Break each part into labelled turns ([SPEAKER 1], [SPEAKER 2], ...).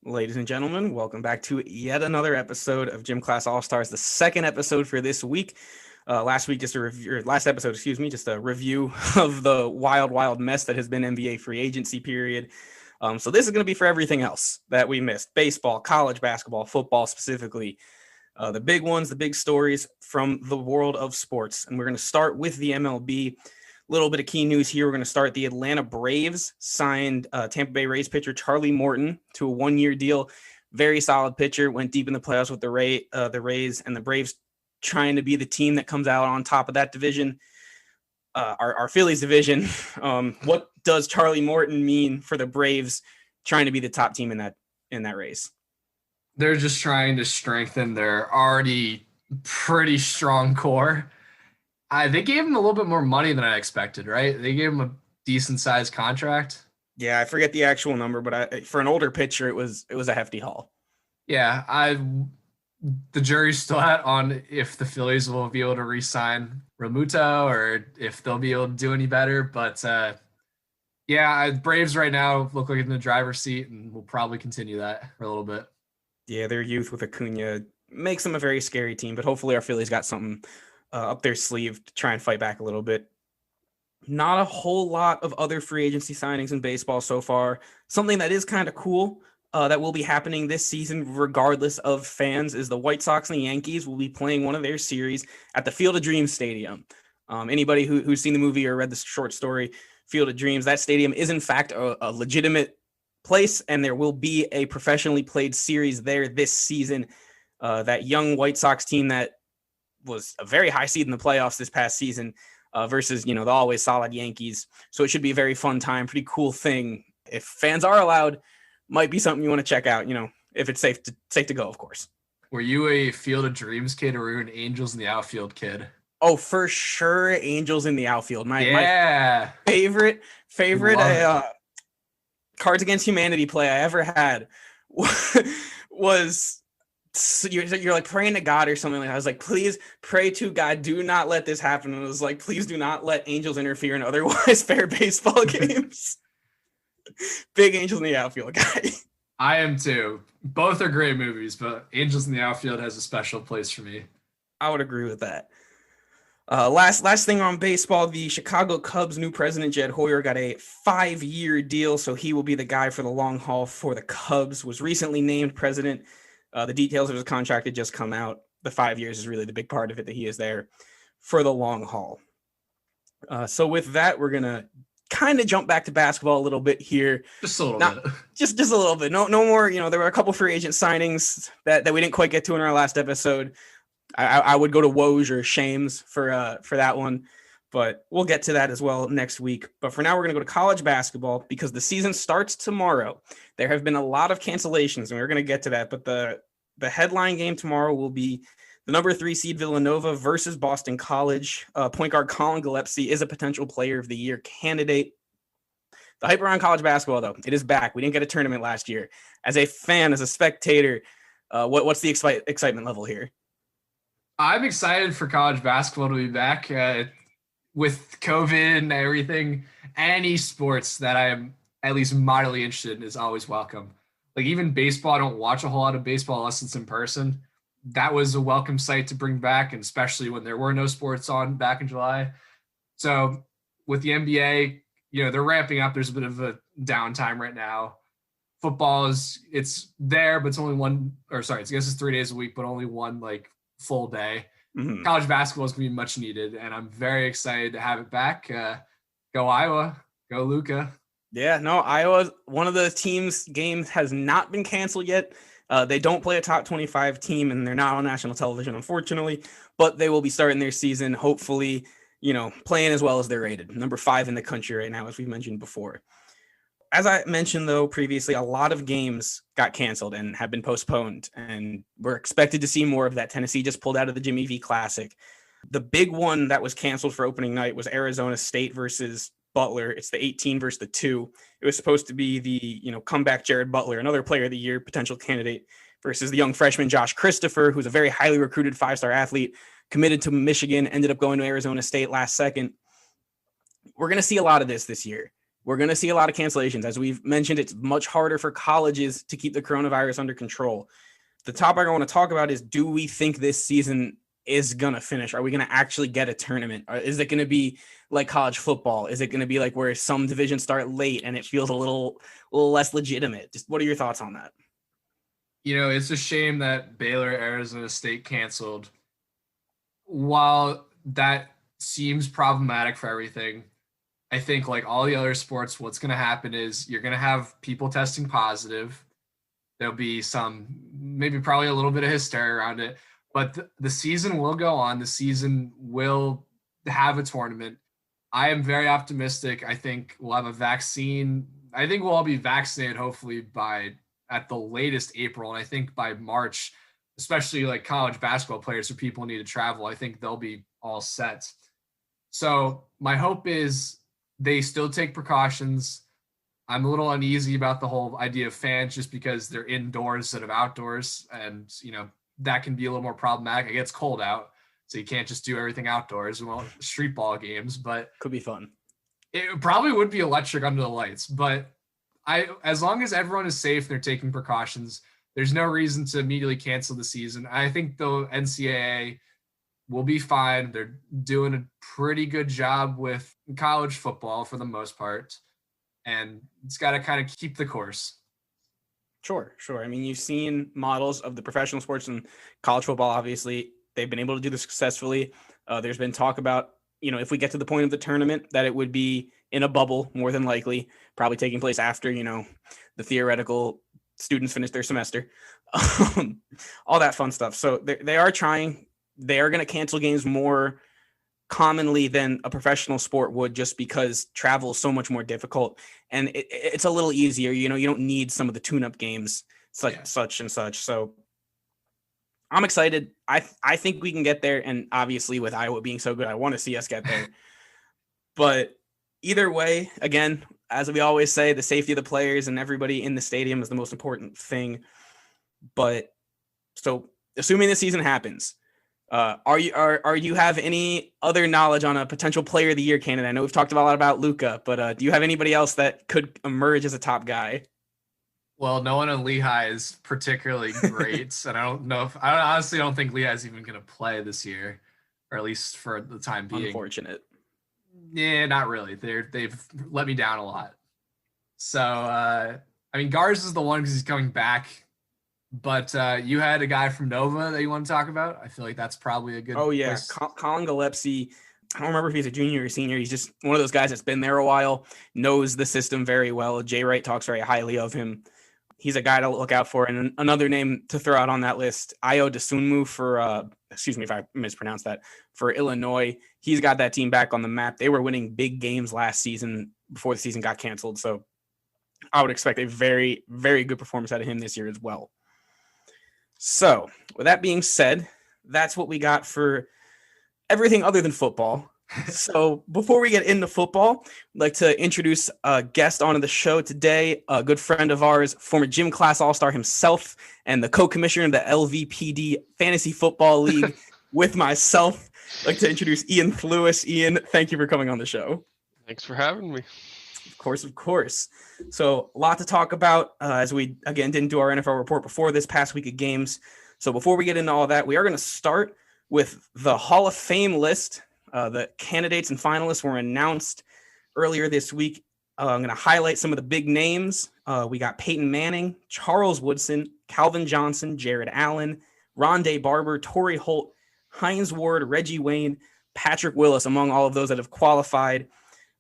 [SPEAKER 1] Ladies and gentlemen, welcome back to yet another episode of Gym Class All Stars, the second episode for this week. Last week, just a review, or last episode, excuse me, just a review of the wild mess that has been NBA free agency period. So this is going to be for everything else that we missed: baseball, college basketball, football specifically, the big ones, the big stories from the world of sports. And we're going to start with the MLB. Little bit of key news here. We're going to start. The Atlanta Braves signed Tampa Bay Rays pitcher Charlie Morton to a 1-year deal. Very solid pitcher. Went deep in the playoffs with the Rays, and the Braves trying to be the team that comes out on top of that division. Our Phillies division. What does Charlie Morton mean for the Braves trying to be the top team in that race?
[SPEAKER 2] They're just trying to strengthen their already pretty strong core. They gave him a little bit more money than I expected, right? They gave him a decent sized contract.
[SPEAKER 1] Yeah, I forget the actual number, but for an older pitcher, it was a hefty haul.
[SPEAKER 2] Yeah, the jury's still out on if the Phillies will be able to re-sign Realmuto or if they'll be able to do any better. But Braves right now look like in the driver's seat, and we'll probably continue that for a little bit.
[SPEAKER 1] Yeah, their youth with Acuna makes them a very scary team, but hopefully our Phillies got something up their sleeve to try and fight back a little bit. Not a whole lot of other free agency signings in baseball so far. Something that is kind of cool that will be happening this season, regardless of fans, is the White Sox and the Yankees will be playing one of their series at the Field of Dreams Stadium. Anybody who's seen the movie or read the short story, Field of Dreams, that stadium is in fact a legitimate place, and there will be a professionally played series there this season. That young White Sox team that was a very high seed in the playoffs this past season versus, the always solid Yankees. So it should be a very fun time, pretty cool thing. If fans are allowed, might be something you want to check out, if it's safe to go, of course.
[SPEAKER 2] Were you a Field of Dreams kid or were you an Angels in the Outfield kid?
[SPEAKER 1] Oh, for sure. Angels in the Outfield.
[SPEAKER 2] My
[SPEAKER 1] favorite Cards Against Humanity play I ever had was... So you're like praying to God or something like that. I was like, please pray to God, do not let this happen. And it was like, please do not let Angels interfere in otherwise fair baseball games. Big Angels in the Outfield guy.
[SPEAKER 2] I am too. Both are great movies, but Angels in the Outfield has a special place for me.
[SPEAKER 1] I would agree with that. Last thing on baseball, the Chicago Cubs' new president, Jed Hoyer, got a 5-year deal, so he will be the guy for the long haul for the Cubs. Was recently named president. The details of his contract had just come out. The 5 years is really the big part of it, that he is there for the long haul. So with that, we're going to kind of jump back to basketball a little bit here.
[SPEAKER 2] Just a little bit.
[SPEAKER 1] Just a little bit. No more, there were a couple free agent signings that we didn't quite get to in our last episode. I would go to Woj or Shames for that one, but we'll get to that as well next week. But for now, we're going to go to college basketball because the season starts tomorrow. There have been a lot of cancellations, and we're going to get to that. But the headline game tomorrow will be the number 3 seed Villanova versus Boston College. Point guard Colin Gillespie is a potential player of the year candidate. The hype around college basketball, though, it is back. We didn't get a tournament last year. As a fan, as a spectator, what's the excitement level here?
[SPEAKER 2] I'm excited for college basketball to be back. With COVID and everything, any sports that I am at least moderately interested in is always welcome. Like even baseball, I don't watch a whole lot of baseball unless it's in person. That was a welcome sight to bring back, and especially when there were no sports on back in July. So with the NBA, they're ramping up. There's a bit of a downtime right now. Football it's there, but it's only I guess it's 3 days a week, but only one full day. Mm-hmm. College basketball is going to be much needed, and I'm very excited to have it back. Go Iowa. Go Luka.
[SPEAKER 1] Yeah, no, Iowa, one of the teams' games has not been canceled yet. They don't play a top 25 team, and they're not on national television, unfortunately, but they will be starting their season, hopefully, playing as well as they're rated. Number 5 in the country right now, as we've mentioned before. As I mentioned, though, previously, a lot of games got canceled and have been postponed, and we're expected to see more of that. Tennessee just pulled out of the Jimmy V Classic. The big one that was canceled for opening night was Arizona State versus Butler. It's the 18 versus the 2. It was supposed to be the, comeback Jared Butler, another player of the year potential candidate, versus the young freshman Josh Christopher, who's a very highly recruited 5-star athlete, committed to Michigan, ended up going to Arizona State last second. We're going to see a lot of this year. we're going to see a lot of cancellations. As we've mentioned, it's much harder for colleges to keep the coronavirus under control. The topic I want to talk about is, do we think this season is going to finish? Are we going to actually get a tournament? Or is it going to be like college football? Is it going to be like where some divisions start late and it feels a little less legitimate? Just what are your thoughts on that?
[SPEAKER 2] It's a shame that Baylor, Arizona State canceled. While that seems problematic for everything, I think like all the other sports, what's going to happen is you're going to have people testing positive. There'll be maybe probably a little bit of hysteria around it, but the season will go on. The season will have a tournament. I am very optimistic. I think we'll have a vaccine. I think we'll all be vaccinated, hopefully at the latest April. And I think by March, especially like college basketball players or people need to travel, I think they'll be all set. So my hope is they still take precautions. I'm a little uneasy about the whole idea of fans just because they're indoors instead of outdoors. And, that can be a little more problematic. It gets cold out, so you can't just do everything outdoors. We want street ball games, but
[SPEAKER 1] could be fun.
[SPEAKER 2] It probably would be electric under the lights, but as long as everyone is safe and they're taking precautions, there's no reason to immediately cancel the season. I think the NCAA will be fine. They're doing a pretty good job with college football for the most part, and it's got to kind of keep the course.
[SPEAKER 1] Sure. I mean, you've seen models of the professional sports and college football. Obviously, they've been able to do this successfully. There's been talk about, if we get to the point of the tournament, that it would be in a bubble, more than likely, probably taking place after, the theoretical students finish their semester, all that fun stuff. So they are trying. They are going to cancel games more commonly than a professional sport would, just because travel is so much more difficult, and it's a little easier. You don't need some of the tune-up games, such and such. So I'm excited. I think we can get there, and obviously with Iowa being so good, I want to see us get there. But either way, again, as we always say, the safety of the players and everybody in the stadium is the most important thing. But so assuming the season happens, are you have any other knowledge on a potential player of the year candidate? I know we've talked a lot about Luka, but do you have anybody else that could emerge as a top guy?
[SPEAKER 2] Well, no one in Lehigh is particularly great, and I honestly don't think Lehigh's even going to play this year, or at least for the time being.
[SPEAKER 1] Unfortunate.
[SPEAKER 2] Yeah, not really. They've let me down a lot. So, Garza is the one because he's coming back. But you had a guy from Nova that you want to talk about? I feel like that's probably a good.
[SPEAKER 1] Oh, yeah. Colin Gillespie. I don't remember if he's a junior or senior. He's just one of those guys that's been there a while, knows the system very well. Jay Wright talks very highly of him. He's a guy to look out for. And another name to throw out on that list, Ayo Dosunmu for, excuse me if I mispronounced that, for Illinois. He's got that team back on the map. They were winning big games last season before the season got canceled. So I would expect a very, very good performance out of him this year as well. So with that being said, that's what we got for everything other than football. So before we get into football, I'd like to introduce a guest onto the show today, a good friend of ours, former gym class all-star himself, and the co-commissioner of the LVPD Fantasy Football League with myself. I'd like to introduce Ian Lewis. Ian, thank you for coming on the show.
[SPEAKER 3] Thanks for having me.
[SPEAKER 1] Of course. So a lot to talk about as we, again, didn't do our NFL report before this past week of games. So before we get into all that, we are going to start with the Hall of Fame list. The candidates and finalists were announced earlier this week. I'm going to highlight some of the big names. We got Peyton Manning, Charles Woodson, Calvin Johnson, Jared Allen, Rondé Barber, Torrey Holt, Hines Ward, Reggie Wayne, Patrick Willis, among all of those that have qualified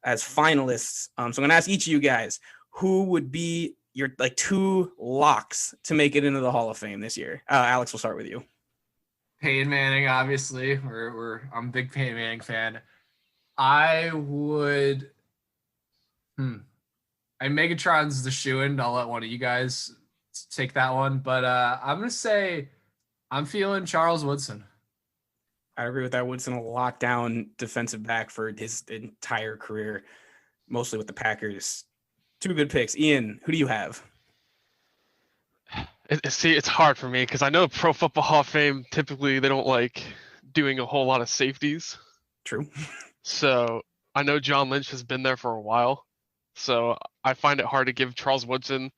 [SPEAKER 1] as finalists. So I'm going to ask each of you guys, who would be your two locks to make it into the Hall of Fame this year? Alex, we'll start with you.
[SPEAKER 2] Peyton Manning, obviously. I'm a big Peyton Manning fan. I would. Megatron's the shoo-in. I'll let one of you guys take that one. But I'm going to say I'm feeling Charles Woodson.
[SPEAKER 1] I agree with that. Woodson, a lockdown defensive back for his entire career, mostly with the Packers. Two good picks. Ian, who do you have?
[SPEAKER 3] It's hard for me because I know Pro Football Hall of Fame, typically they don't like doing a whole lot of safeties.
[SPEAKER 1] True.
[SPEAKER 3] So I know John Lynch has been there for a while. So I find it hard to give Charles Woodson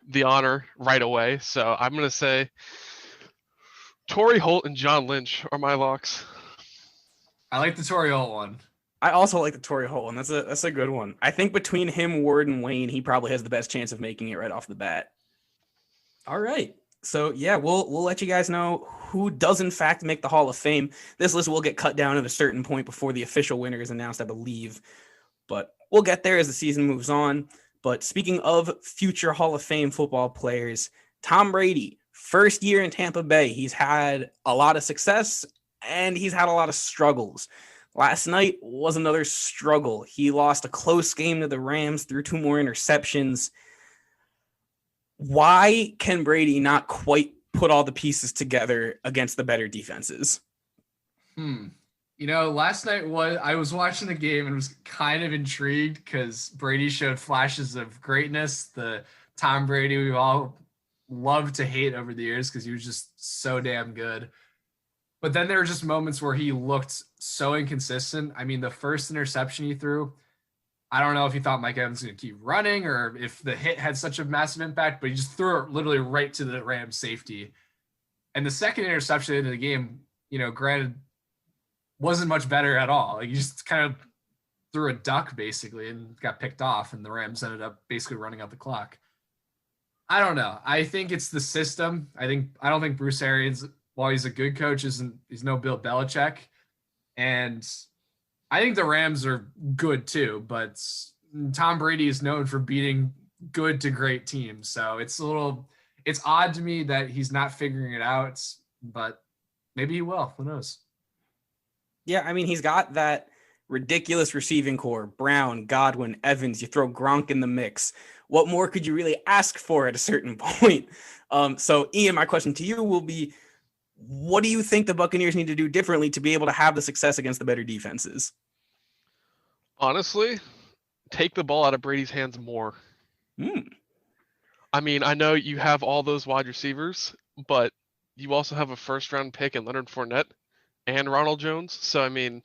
[SPEAKER 3] the honor right away. So I'm going to say Torrey Holt and John Lynch are my locks.
[SPEAKER 2] I like the Torrey Holt one.
[SPEAKER 1] I also like the Torrey Holt one. That's a good one. I think between him, Ward, and Wayne, he probably has the best chance of making it right off the bat. All right. So yeah, we'll let you guys know who does in fact make the Hall of Fame. This list will get cut down at a certain point before the official winner is announced, I believe. But we'll get there as the season moves on. But speaking of future Hall of Fame football players, Tom Brady, first year in Tampa Bay, he's had a lot of success and he's had a lot of struggles. Last night was another struggle. He lost a close game to the Rams, threw 2 more interceptions. Why can Brady not quite put all the pieces together against the better defenses?
[SPEAKER 2] Last night I was watching the game and was kind of intrigued because Brady showed flashes of greatness. The Tom Brady we've all loved to hate over the years because he was just so damn good. But then there were just moments where he looked so inconsistent. I mean, the first interception he threw, I don't know if he thought Mike Evans was going to keep running or if the hit had such a massive impact, but he just threw it literally right to the Rams safety. And the second interception into the game, granted, wasn't much better at all. Like, he just kind of threw a duck basically and got picked off, and the Rams ended up basically running out the clock. I don't know. I think it's the system. I don't think Bruce Arians, while he's a good coach, he's no Bill Belichick. And I think the Rams are good too, but Tom Brady is known for beating good to great teams. So it's odd to me that he's not figuring it out, but maybe he will. Who knows?
[SPEAKER 1] Yeah, I mean, he's got that ridiculous receiving core. Brown, Godwin, Evans, you throw Gronk in the mix. What more could you really ask for at a certain point? So, Ian, my question to you will be, what do you think the Buccaneers need to do differently to be able to have the success against the better defenses?
[SPEAKER 3] Honestly, take the ball out of Brady's hands more. I mean, I know you have all those wide receivers, but you also have a first-round pick in Leonard Fournette and Ronald Jones. So, I mean,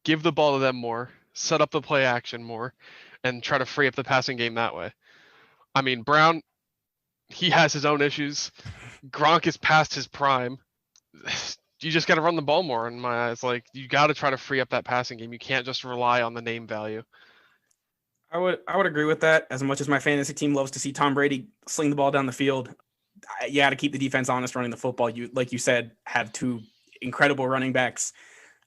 [SPEAKER 3] give the ball to them more, set up the play action more, and try to free up the passing game that way. I mean, Brown, he has his own issues. Gronk is past his prime. You just got to run the ball more in my eyes. Like, you got to try to free up that passing game. You can't just rely on the name value.
[SPEAKER 1] I would agree with that. As much as my fantasy team loves to see Tom Brady sling the ball down the field, you got to keep the defense honest running the football. You, like you said, have 2 incredible running backs.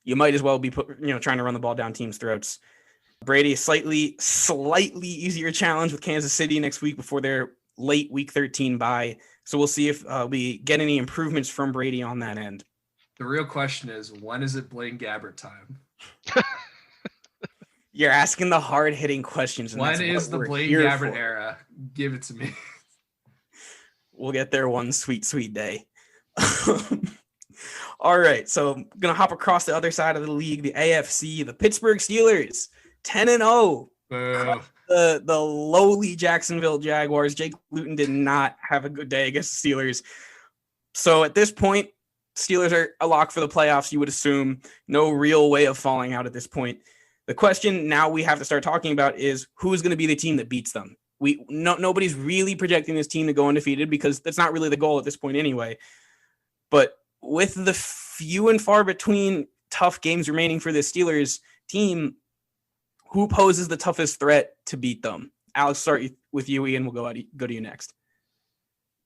[SPEAKER 1] You might as well be trying to run the ball down teams' throats. Brady, a slightly easier challenge with Kansas City next week before their late Week 13 bye. So we'll see if we get any improvements from Brady on that end.
[SPEAKER 2] The real question is, when is it Blaine Gabbert time?
[SPEAKER 1] You're asking the hard-hitting questions.
[SPEAKER 2] When is the Blaine Gabbert era? Give it to me.
[SPEAKER 1] We'll get there one sweet, sweet day. All right, so I'm going to hop across the other side of the league, the AFC, the Pittsburgh Steelers, 10-0. The lowly Jacksonville Jaguars. Jake Luton did not have a good day against the Steelers. So at this point, Steelers are a lock for the playoffs, you would assume. No real way of falling out at this point. The question now we have to start talking about is who is going to be the team that beats them. Nobody's really projecting this team to go undefeated because that's not really the goal at this point anyway. But with the few and far between tough games remaining for the Steelers team, who poses the toughest threat to beat them? Alex, start with you, Ian. We'll go to you next.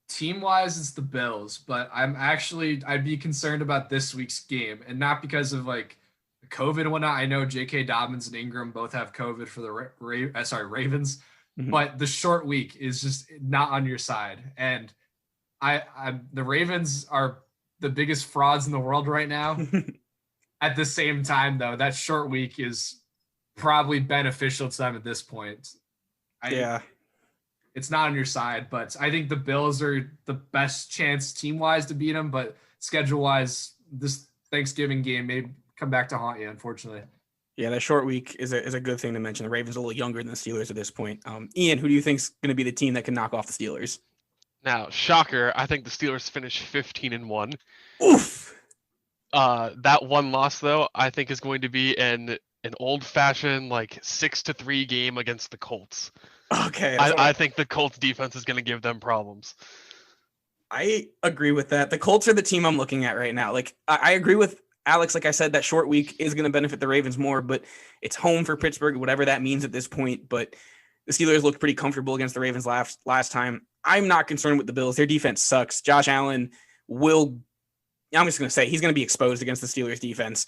[SPEAKER 2] Team-wise, it's the Bills, but I'd be concerned about this week's game, and not because of like COVID and whatnot. I know J.K. Dobbins and Ingram both have COVID for the Ravens, but the short week is just not on your side. And the Ravens are the biggest frauds in the world right now. At the same time, though, that short week is probably beneficial to them at this point. It's not on your side, but I think the Bills are the best chance team-wise to beat them, but schedule-wise, this Thanksgiving game may come back to haunt you, unfortunately.
[SPEAKER 1] Yeah, that short week is a good thing to mention. The Ravens are a little younger than the Steelers at this point. Ian, who do you think is going to be the team that can knock off the Steelers?
[SPEAKER 3] Now, shocker, I think the Steelers finish 15-1.
[SPEAKER 1] Oof!
[SPEAKER 3] That one loss, though, I think is going to be an an old-fashioned like 6-3 game against the Colts.
[SPEAKER 1] Okay.
[SPEAKER 3] I think the Colts defense is going to give them problems.
[SPEAKER 1] I agree with that. The Colts are the team I'm looking at right now. Like, I agree with Alex. Like I said, that short week is going to benefit the Ravens more, but it's home for Pittsburgh, whatever that means at this point. But the Steelers looked pretty comfortable against the Ravens last time. I'm not concerned with the Bills. Their defense sucks. Josh Allen I'm just going to say he's going to be exposed against the Steelers defense.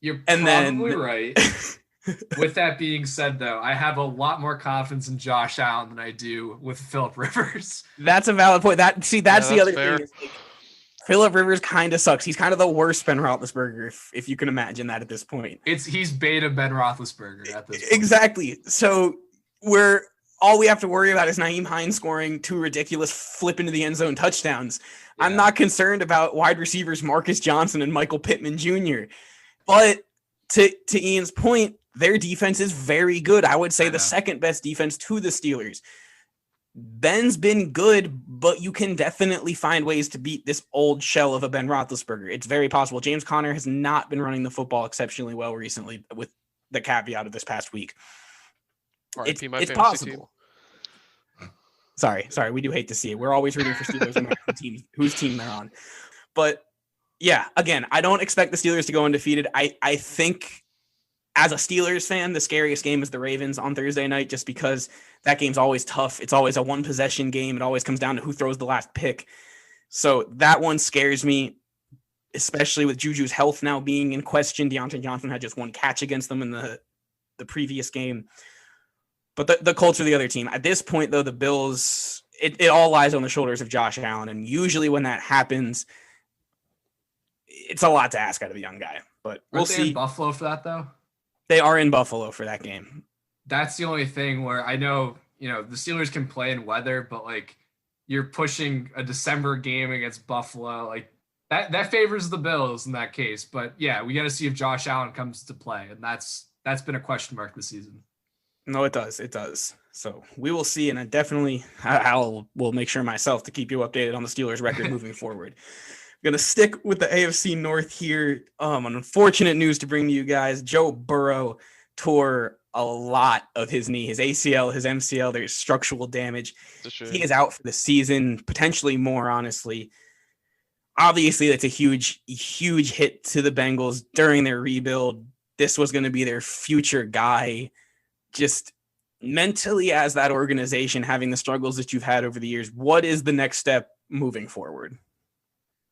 [SPEAKER 2] You're probably right. With that being said, though, I have a lot more confidence in Josh Allen than I do with Phillip Rivers.
[SPEAKER 1] That's a valid point. That's the other
[SPEAKER 3] fair.
[SPEAKER 1] thing. Like, Phillip Rivers kind of sucks. He's kind of the worst Ben Roethlisberger, if you can imagine that at this point.
[SPEAKER 2] He's beta Ben Roethlisberger at this point.
[SPEAKER 1] Exactly. So all we have to worry about is Nyheim Hines scoring 2 ridiculous flip into the end zone touchdowns. Yeah. I'm not concerned about wide receivers Marcus Johnson and Michael Pittman Jr. But to Ian's point, their defense is very good. I would say the second best defense to the Steelers. Ben's been good, but you can definitely find ways to beat this old shell of a Ben Roethlisberger. It's very possible. James Conner has not been running the football exceptionally well recently, with the caveat of this past week. It's possible. Sorry. We do hate to see it. We're always rooting for Steelers and teams whose team they're on. But yeah, again, I don't expect the Steelers to go undefeated. I think as a Steelers fan, the scariest game is the Ravens on Thursday night, just because that game's always tough. It's always a one-possession game. It always comes down to who throws the last pick. So that one scares me, especially with Juju's health now being in question. Deontay Johnson had just 1 catch against them in the previous game. But the Colts are the other team. At this point, though, the Bills, it all lies on the shoulders of Josh Allen. And usually when that happens, it's a lot to ask out of a young guy. But we'll see.
[SPEAKER 2] Are they in Buffalo for that, though?
[SPEAKER 1] They are in Buffalo for that game.
[SPEAKER 2] That's the only thing where I know, the Steelers can play in weather, but like you're pushing a December game against Buffalo, like that favors the Bills in that case. But yeah, we got to see if Josh Allen comes to play, and that's been a question mark this season.
[SPEAKER 1] No, it does. It does. So we will see, and will make sure myself to keep you updated on the Steelers record moving forward. Going to stick with the AFC North here. Unfortunate news to bring to you guys. Joe Burrow tore a lot of his knee, his ACL, his MCL. There's structural damage. He is out for the season, potentially more, honestly. Obviously, that's a huge, huge hit to the Bengals during their rebuild. This was going to be their future guy. Just mentally, as that organization, having the struggles that you've had over the years, what is the next step moving forward?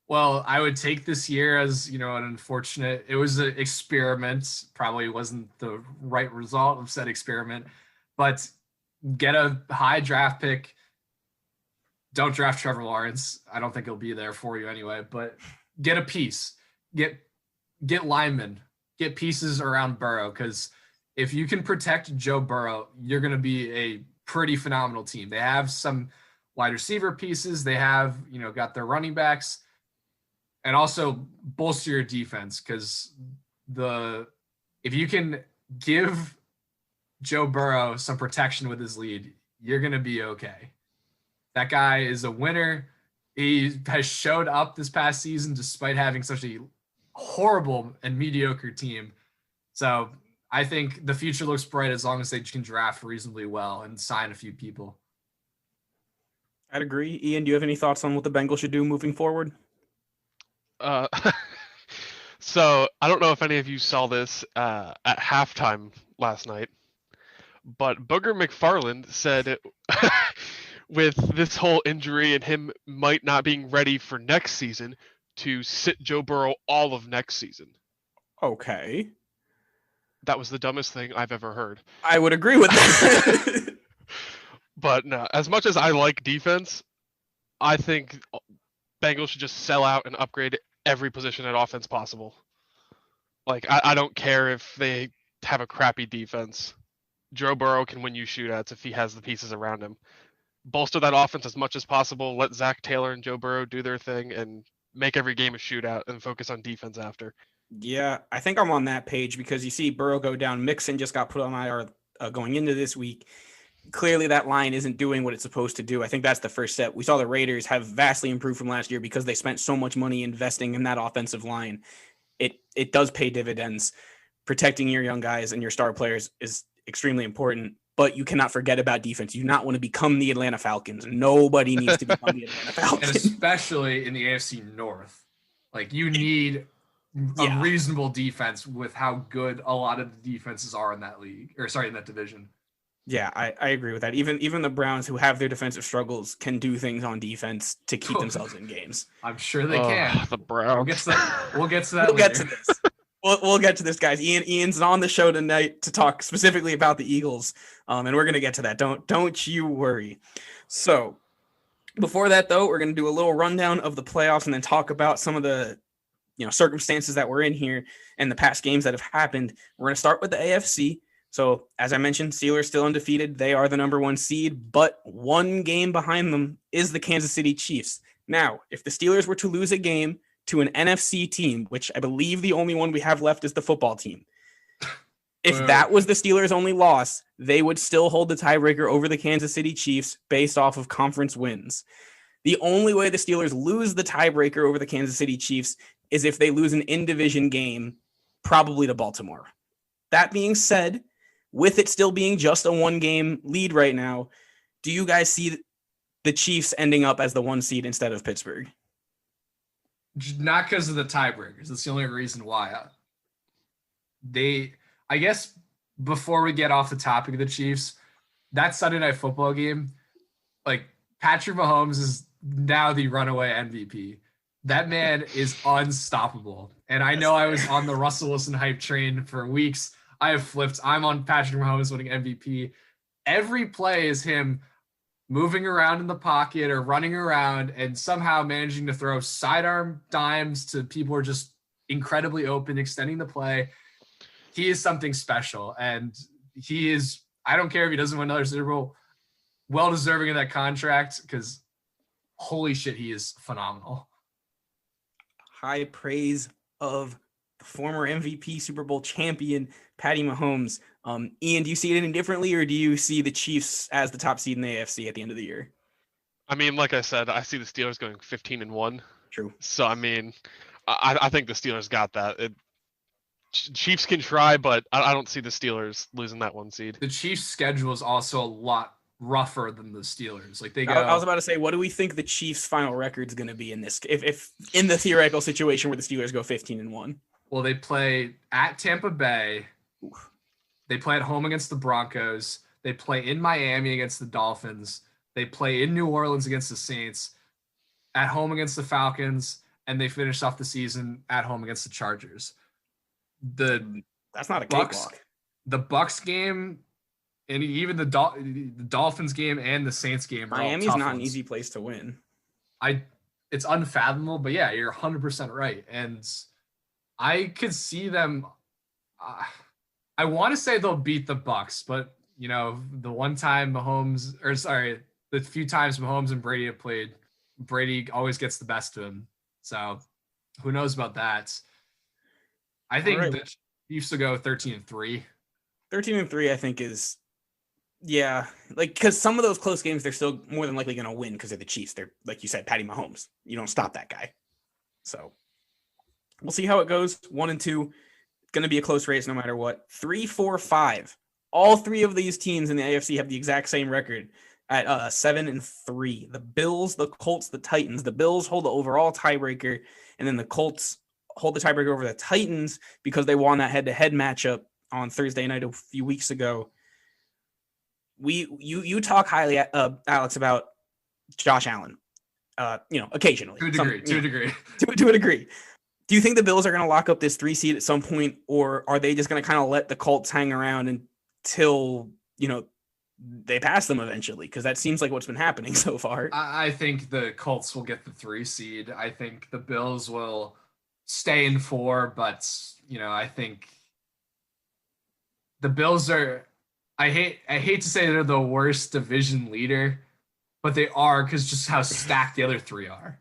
[SPEAKER 2] Well, I would take this year as, an unfortunate, it was an experiment, probably wasn't the right result of said experiment, but get a high draft pick. Don't draft Trevor Lawrence. I don't think he'll be there for you anyway, but get a piece, get linemen, get pieces around Burrow. Cause if you can protect Joe Burrow, you're going to be a pretty phenomenal team. They have some wide receiver pieces. They have, got their running backs. And also bolster your defense, because if you can give Joe Burrow some protection with his lead, you're going to be okay. That guy is a winner. He has showed up this past season despite having such a horrible and mediocre team. So I think the future looks bright as long as they can draft reasonably well and sign a few people.
[SPEAKER 1] I'd agree. Ian, do you have any thoughts on what the Bengals should do moving forward?
[SPEAKER 3] So I don't know if any of you saw this at halftime last night, but Booger McFarland said with this whole injury and him might not being ready for next season, to sit Joe Burrow all of next season.
[SPEAKER 1] Okay.
[SPEAKER 3] That was the dumbest thing I've ever heard.
[SPEAKER 1] I would agree with that.
[SPEAKER 3] But no, as much as I like defense, I think Bengals should just sell out and upgrade every position at offense possible. Like, I don't care if they have a crappy defense. Joe Burrow can win you shootouts if he has the pieces around him. Bolster that offense as much as possible. Let Zach Taylor and Joe Burrow do their thing and make every game a shootout and focus on defense after.
[SPEAKER 1] Yeah, I think I'm on that page, because you see Burrow go down. Mixon just got put on IR going into this week. Clearly that line isn't doing what it's supposed to do. I think that's the first step. We saw the Raiders have vastly improved from last year because they spent so much money investing in that offensive line. It does pay dividends. protecting your young guys and your star players is extremely important, but you cannot forget about defense. You do not want to become the Atlanta Falcons. Nobody needs to become the Atlanta Falcons.
[SPEAKER 2] And especially in the AFC North. Like, you need a reasonable defense with how good a lot of the defenses are in that league, in that division.
[SPEAKER 1] Yeah, I agree with that. Even the Browns, who have their defensive struggles, can do things on defense to keep themselves in games.
[SPEAKER 2] I'm sure they can.
[SPEAKER 3] The Browns.
[SPEAKER 2] We'll get to that
[SPEAKER 1] We'll
[SPEAKER 2] later.
[SPEAKER 1] get to this. We'll get to this, guys. Ian's on the show tonight to talk specifically about the Eagles, and we're gonna get to that. Don't you worry. So before that, though, we're gonna do a little rundown of the playoffs and then talk about some of the circumstances that we're in here and the past games that have happened. We're gonna start with the AFC. So, as I mentioned, Steelers still undefeated. They are the number 1 seed, but 1 game behind them is the Kansas City Chiefs. Now, if the Steelers were to lose a game to an NFC team, which I believe the only one we have left is the football team, if that was the Steelers' only loss, they would still hold the tiebreaker over the Kansas City Chiefs based off of conference wins. The only way the Steelers lose the tiebreaker over the Kansas City Chiefs is if they lose an in-division game, probably to Baltimore. That being said, with it still being just a 1-game lead right now, do you guys see the Chiefs ending up as the 1 seed instead of Pittsburgh?
[SPEAKER 2] Not because of the tiebreakers. That's the only reason why. I guess before we get off the topic of the Chiefs, that Sunday Night Football game, like, Patrick Mahomes is now the runaway MVP. That man is unstoppable. And I know I was on the Russell Wilson hype train for weeks. I have flipped. I'm on Patrick Mahomes winning MVP. Every play is him moving around in the pocket or running around and somehow managing to throw sidearm dimes to people who are just incredibly open, extending the play. He is something special. And he is, I don't care if he doesn't win another Super Bowl, well deserving of that contract, because holy shit, he is phenomenal.
[SPEAKER 1] High praise of the former MVP Super Bowl champion, Patty Mahomes. Ian, do you see it any differently, or do you see the Chiefs as the top seed in the AFC at the end of the year?
[SPEAKER 3] I mean, like I said, I see the Steelers going 15-1.
[SPEAKER 1] True.
[SPEAKER 3] So, I mean, I think the Steelers got that. Chiefs can try, but I don't see the Steelers losing that 1 seed.
[SPEAKER 2] The Chiefs' schedule is also a lot rougher than the Steelers. Like, they go.
[SPEAKER 1] I was about to say, what do we think the Chiefs' final record is going to be in this? If in the theoretical situation where the Steelers go 15-1.
[SPEAKER 2] Well, they play at Tampa Bay. They play at home against the Broncos. They play in Miami against the Dolphins. They play in New Orleans against the Saints, at home against the Falcons, and they finish off the season at home against the Chargers.
[SPEAKER 1] That's not a cakewalk.
[SPEAKER 2] The Bucks game, and even the Dolphins game and the Saints game.
[SPEAKER 1] Miami's not an easy place to win.
[SPEAKER 2] It's unfathomable, but yeah, you're 100% right. And I could see them. I want to say they'll beat the Bucks, but the one time the few times Mahomes and Brady have played, Brady always gets the best of him. So who knows about that? I think the Chiefs will go 13-3.
[SPEAKER 1] 13-3, I think is, because some of those close games they're still more than likely going to win because they're the Chiefs. They're, like you said, Patty Mahomes. You don't stop that guy. So we'll see how it goes. 1 and 2, going to be a close race no matter what. 3, 4, 5. All 3 of these teams in the AFC have the exact same record at 7-3. The Bills, the Colts, the Titans. The Bills hold the overall tiebreaker, and then the Colts hold the tiebreaker over the Titans because they won that head-to-head matchup on Thursday night a few weeks ago. You talk highly, Alex, about Josh Allen, occasionally.
[SPEAKER 2] To a degree.
[SPEAKER 1] To a degree. Do you think the Bills are going to lock up this 3 seed at some point, or are they just going to kind of let the Colts hang around until, they pass them eventually? Because that seems like what's been happening so far.
[SPEAKER 2] I think the Colts will get the 3 seed. I think the Bills will stay in 4, but, I think the Bills are, I hate to say they're the worst division leader, but they are, because just how stacked the other 3 are.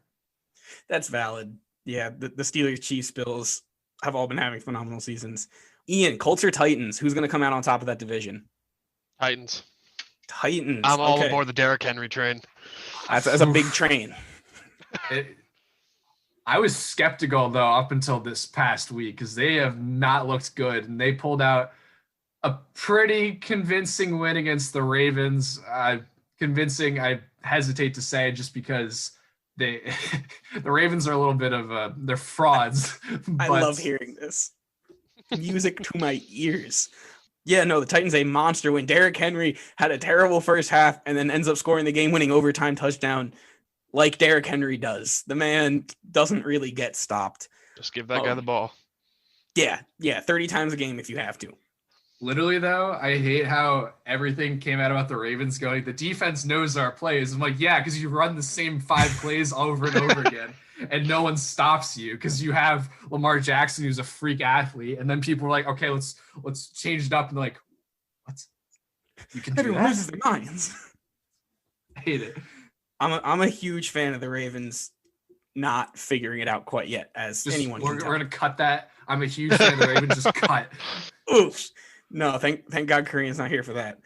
[SPEAKER 1] That's valid. Yeah, the Steelers, Chiefs, Bills have all been having phenomenal seasons. Ian, Colts or Titans? Who's going to come out on top of that division?
[SPEAKER 3] Titans.
[SPEAKER 1] I'm
[SPEAKER 3] all aboard the Derrick Henry train.
[SPEAKER 1] That's a big train.
[SPEAKER 2] I was skeptical though up until this past week because they have not looked good, and they pulled out a pretty convincing win against the Ravens. Convincing, I hesitate to say, just because they the Ravens are a little bit of they're frauds.
[SPEAKER 1] I love hearing this. Music to my ears. Yeah, no, the Titans a monster win. Derrick Henry had a terrible first half and then ends up scoring the game-winning overtime touchdown like Derrick Henry does. The man doesn't really get stopped.
[SPEAKER 3] Just give that guy the ball.
[SPEAKER 1] Yeah, 30 times a game if you have to.
[SPEAKER 2] Literally, though, I hate how everything came out about the Ravens going, the defense knows our plays. I'm like, yeah, because you run the same 5 plays over and over again, and no one stops you because you have Lamar Jackson, who's a freak athlete. And then people are like, okay, let's change it up. And they're like, what? You can do
[SPEAKER 1] Everyone
[SPEAKER 2] that?
[SPEAKER 1] loses their minds.
[SPEAKER 2] I hate it.
[SPEAKER 1] I'm a huge fan of the Ravens not figuring it out quite yet, as anyone can tell.
[SPEAKER 2] We're going to cut that. I'm a huge fan of the Ravens. Just cut.
[SPEAKER 1] Oops. No, thank God Korean's not here for that.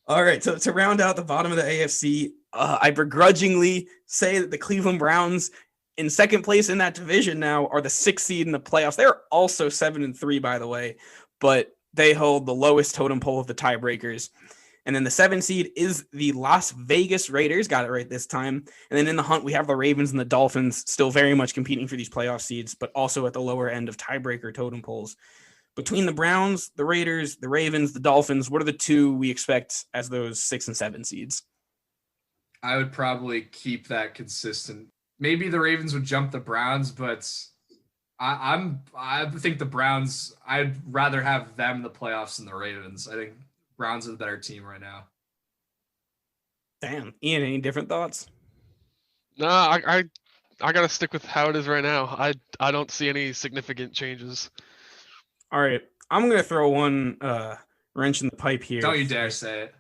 [SPEAKER 1] All right, so to round out the bottom of the AFC, I begrudgingly say that the Cleveland Browns, in second place in that division now, are the 6th seed in the playoffs. They're also 7-3, by the way, but they hold the lowest totem pole of the tiebreakers. And then the 7th seed is the Las Vegas Raiders. Got it right this time. And then in the hunt, we have the Ravens and the Dolphins still very much competing for these playoff seeds, but also at the lower end of tiebreaker totem poles. Between the Browns, the Raiders, the Ravens, the Dolphins, what are the 2 we expect as those 6 and 7 seeds?
[SPEAKER 2] I would probably keep that consistent. Maybe the Ravens would jump the Browns, but I think the Browns, I'd rather have them in the playoffs than the Ravens. I think Browns are the better team right now.
[SPEAKER 1] Damn. Ian, any different thoughts?
[SPEAKER 3] No, I gotta stick with how it is right now. I don't see any significant changes.
[SPEAKER 1] All right, I'm going to throw one wrench in the pipe here.
[SPEAKER 2] Don't you dare say it.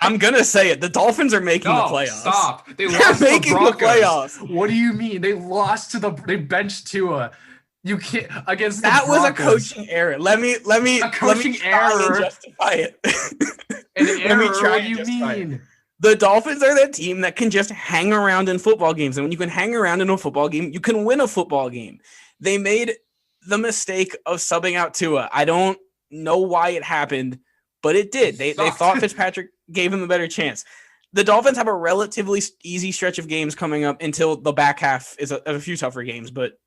[SPEAKER 1] I'm going to say it. The Dolphins are making the playoffs.
[SPEAKER 2] Stop.
[SPEAKER 1] They're making the playoffs.
[SPEAKER 2] What do you mean? They lost to they benched Tua. You can't against
[SPEAKER 1] that
[SPEAKER 2] the
[SPEAKER 1] was a
[SPEAKER 2] Broncos.
[SPEAKER 1] coaching error. Let me try and justify it.
[SPEAKER 2] An error? What do you mean?
[SPEAKER 1] The Dolphins are the team that can just hang around in football games. And when you can hang around in a football game, you can win a football game. They made the mistake of subbing out Tua. I don't know why it happened, but it did. They thought Fitzpatrick gave him a better chance. The Dolphins have a relatively easy stretch of games coming up until the back half is a few tougher games, but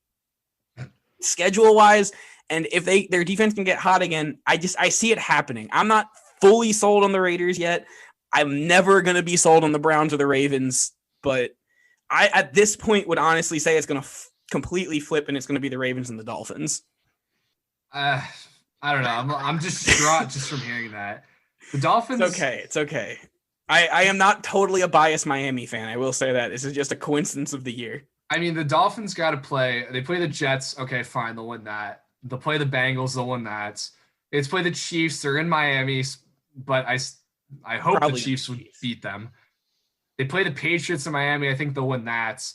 [SPEAKER 1] schedule-wise, and if their defense can get hot again, I see it happening. I'm not fully sold on the Raiders yet. I'm never going to be sold on the Browns or the Ravens, but I, at this point, would honestly say it's going to completely flip, and it's going to be the Ravens and the Dolphins.
[SPEAKER 2] I don't know. I'm just distraught just from hearing that. The Dolphins.
[SPEAKER 1] It's okay. I am not totally a biased Miami fan. I will say that this is just a coincidence of the year.
[SPEAKER 2] I mean, the Dolphins got to play. They play the Jets. Okay, fine. They'll win that. They'll play the Bengals. They'll win that. They play the Chiefs. They're in Miami, but I hope probably the Chiefs would beat them. They play the Patriots in Miami. I think they'll win that.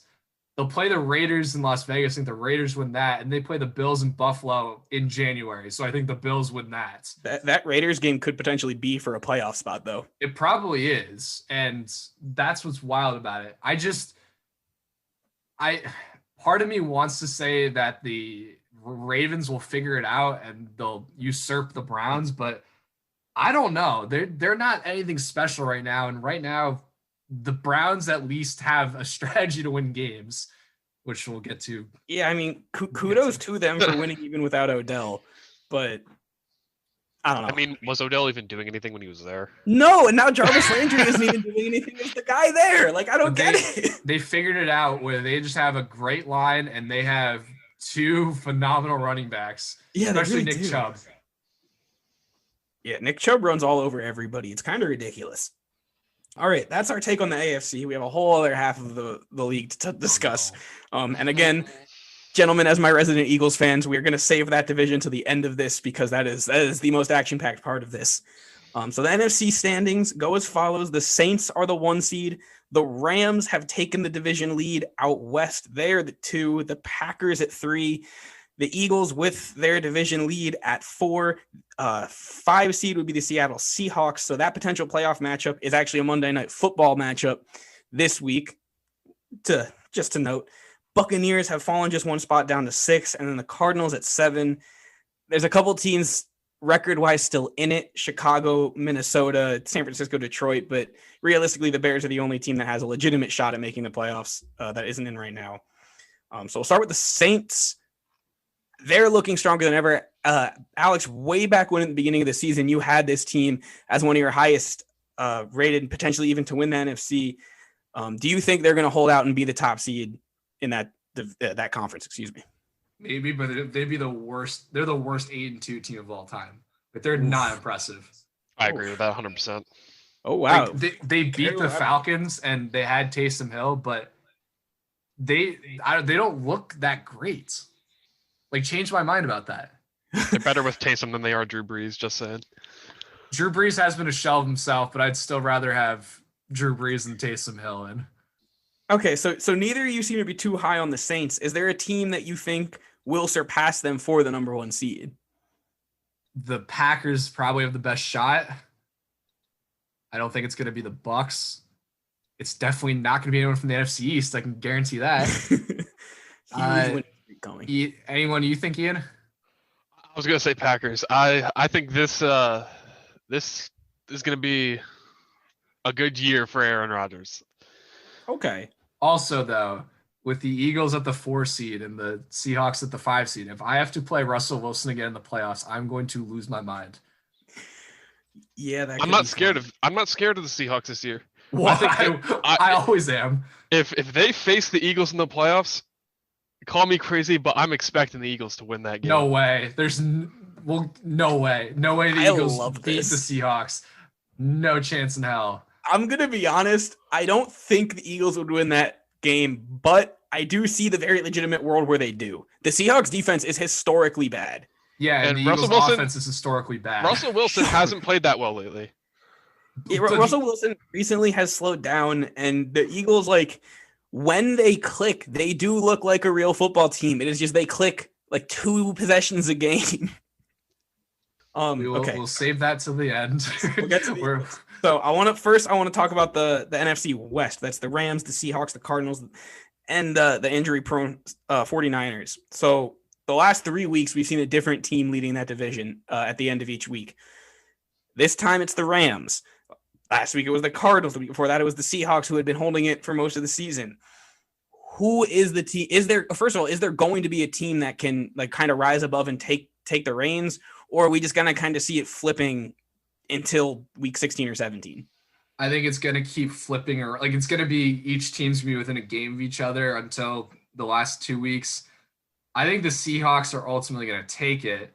[SPEAKER 2] They'll play the Raiders in Las Vegas. I think the Raiders win that. And they play the Bills in Buffalo in January. So I think the Bills win that.
[SPEAKER 1] That Raiders game could potentially be for a playoff spot, though.
[SPEAKER 2] It probably is. And that's what's wild about it. Part of me wants to say that the Ravens will figure it out and they'll usurp the Browns, but I don't know. They're not anything special right now. And right now, the Browns at least have a strategy to win games, which we'll get to.
[SPEAKER 1] Yeah, I mean, kudos to them for winning even without Odell, but I don't know.
[SPEAKER 3] I mean, was Odell even doing anything when he was there?
[SPEAKER 1] No, and now Jarvis Landry isn't even doing anything with the guy there. Like, I don't get it.
[SPEAKER 2] They figured it out where they just have a great line and they have 2 phenomenal running backs, especially Nick Chubb.
[SPEAKER 1] Yeah, Nick Chubb runs all over everybody. It's kind of ridiculous. All right, that's our take on the AFC. We have a whole other half of the league to discuss. And again, gentlemen, as my resident Eagles fans, we're going to save that division to the end of this because that is the most action-packed part of this. So the NFC standings go as follows. The Saints are the 1 seed. The Rams have taken the division lead out west. They're the 2. The Packers at 3. The Eagles with their division lead at 4. 5 seed would be the Seattle Seahawks. So that potential playoff matchup is actually a Monday Night Football matchup this week. Just to note, Buccaneers have fallen just one spot down to 6, and then the Cardinals at 7. There's a couple teams record-wise still in it: Chicago, Minnesota, San Francisco, Detroit. But realistically, the Bears are the only team that has a legitimate shot at making the playoffs that isn't in right now. So we'll start with the Saints. They're looking stronger than ever. Alex, way back when at the beginning of the season, you had this team as one of your highest rated, potentially even to win the NFC. Do you think they're going to hold out and be the top seed in that conference? Excuse me.
[SPEAKER 2] Maybe, but they'd be the worst. They're the worst 8-2 team of all time. But they're not impressive.
[SPEAKER 3] I agree with that 100%.
[SPEAKER 1] Oh wow!
[SPEAKER 2] Like, they beat the Falcons and they had Taysom Hill, but they don't look that great. Like, change my mind about that.
[SPEAKER 3] They're better with Taysom than they are Drew Brees, just saying.
[SPEAKER 2] Drew Brees has been a shell of himself, but I'd still rather have Drew Brees than Taysom Hill in.
[SPEAKER 1] Okay, so neither of you seem to be too high on the Saints. Is there a team that you think will surpass them for the number 1 seed?
[SPEAKER 2] The Packers probably have the best shot. I don't think it's going to be the Bucks. It's definitely not going to be anyone from the NFC East. I can guarantee that. Anyone you think, Ian?
[SPEAKER 3] I was going to say Packers. I think this is going to be a good year for Aaron Rodgers.
[SPEAKER 1] Okay.
[SPEAKER 2] Also, though, with the Eagles at the 4 seed and the Seahawks at the 5 seed, if I have to play Russell Wilson again in the playoffs, I'm going to lose my mind.
[SPEAKER 1] Yeah,
[SPEAKER 3] I'm not scared of the Seahawks this year.
[SPEAKER 2] Well, I always am.
[SPEAKER 3] If they face the Eagles in the playoffs, call me crazy, but I'm expecting the Eagles to win that game.
[SPEAKER 2] No way. No way. No way the Eagles beat the Seahawks. No chance in hell.
[SPEAKER 1] I'm going to be honest. I don't think the Eagles would win that game, but I do see the very legitimate world where they do. The Seahawks defense is historically bad.
[SPEAKER 2] Yeah, and the Eagles offense is historically bad.
[SPEAKER 3] Russell Wilson hasn't played that well lately.
[SPEAKER 1] Yeah, Russell Wilson recently has slowed down, and the Eagles, like, when they click, they do look like a real football team. It is just they click like 2 possessions a game.
[SPEAKER 2] We'll save that till the end.
[SPEAKER 1] We'll get to the So I want to talk about the NFC West. That's the Rams, the Seahawks, the Cardinals, and the injury-prone 49ers. So the last 3 weeks, we've seen a different team leading that division at the end of each week. This time, it's the Rams. Last week, it was the Cardinals. The week before that, it was the Seahawks, who had been holding it for most of the season. Who is the team? First of all, is there going to be a team that can like kind of rise above and take the reins, or are we just gonna kind of see it flipping until week 16 or 17?
[SPEAKER 2] I think it's gonna keep flipping, or like it's gonna be each team's gonna be within a game of each other until the last 2 weeks. I think the Seahawks are ultimately gonna take it,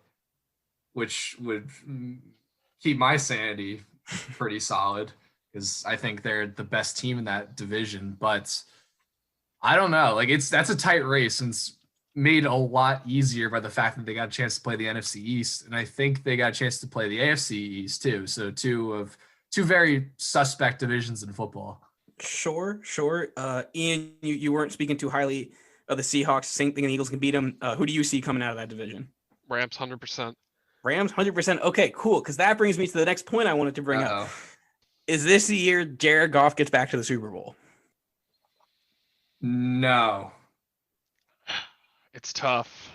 [SPEAKER 2] which would keep my sanity pretty solid because I think they're the best team in that division. But I don't know. Like that's a tight race, and it's made a lot easier by the fact that they got a chance to play the NFC East, and I think they got a chance to play the AFC East too. So two very suspect divisions in football.
[SPEAKER 1] Sure. Ian, you weren't speaking too highly of the Seahawks. Same thing, the Eagles can beat them. Who do you see coming out of that division?
[SPEAKER 3] Rams, 100%.
[SPEAKER 1] Rams, 100%. Okay, cool. Because that brings me to the next point I wanted to bring up. Is this the year Jared Goff gets back to the Super Bowl?
[SPEAKER 2] No.
[SPEAKER 3] It's tough.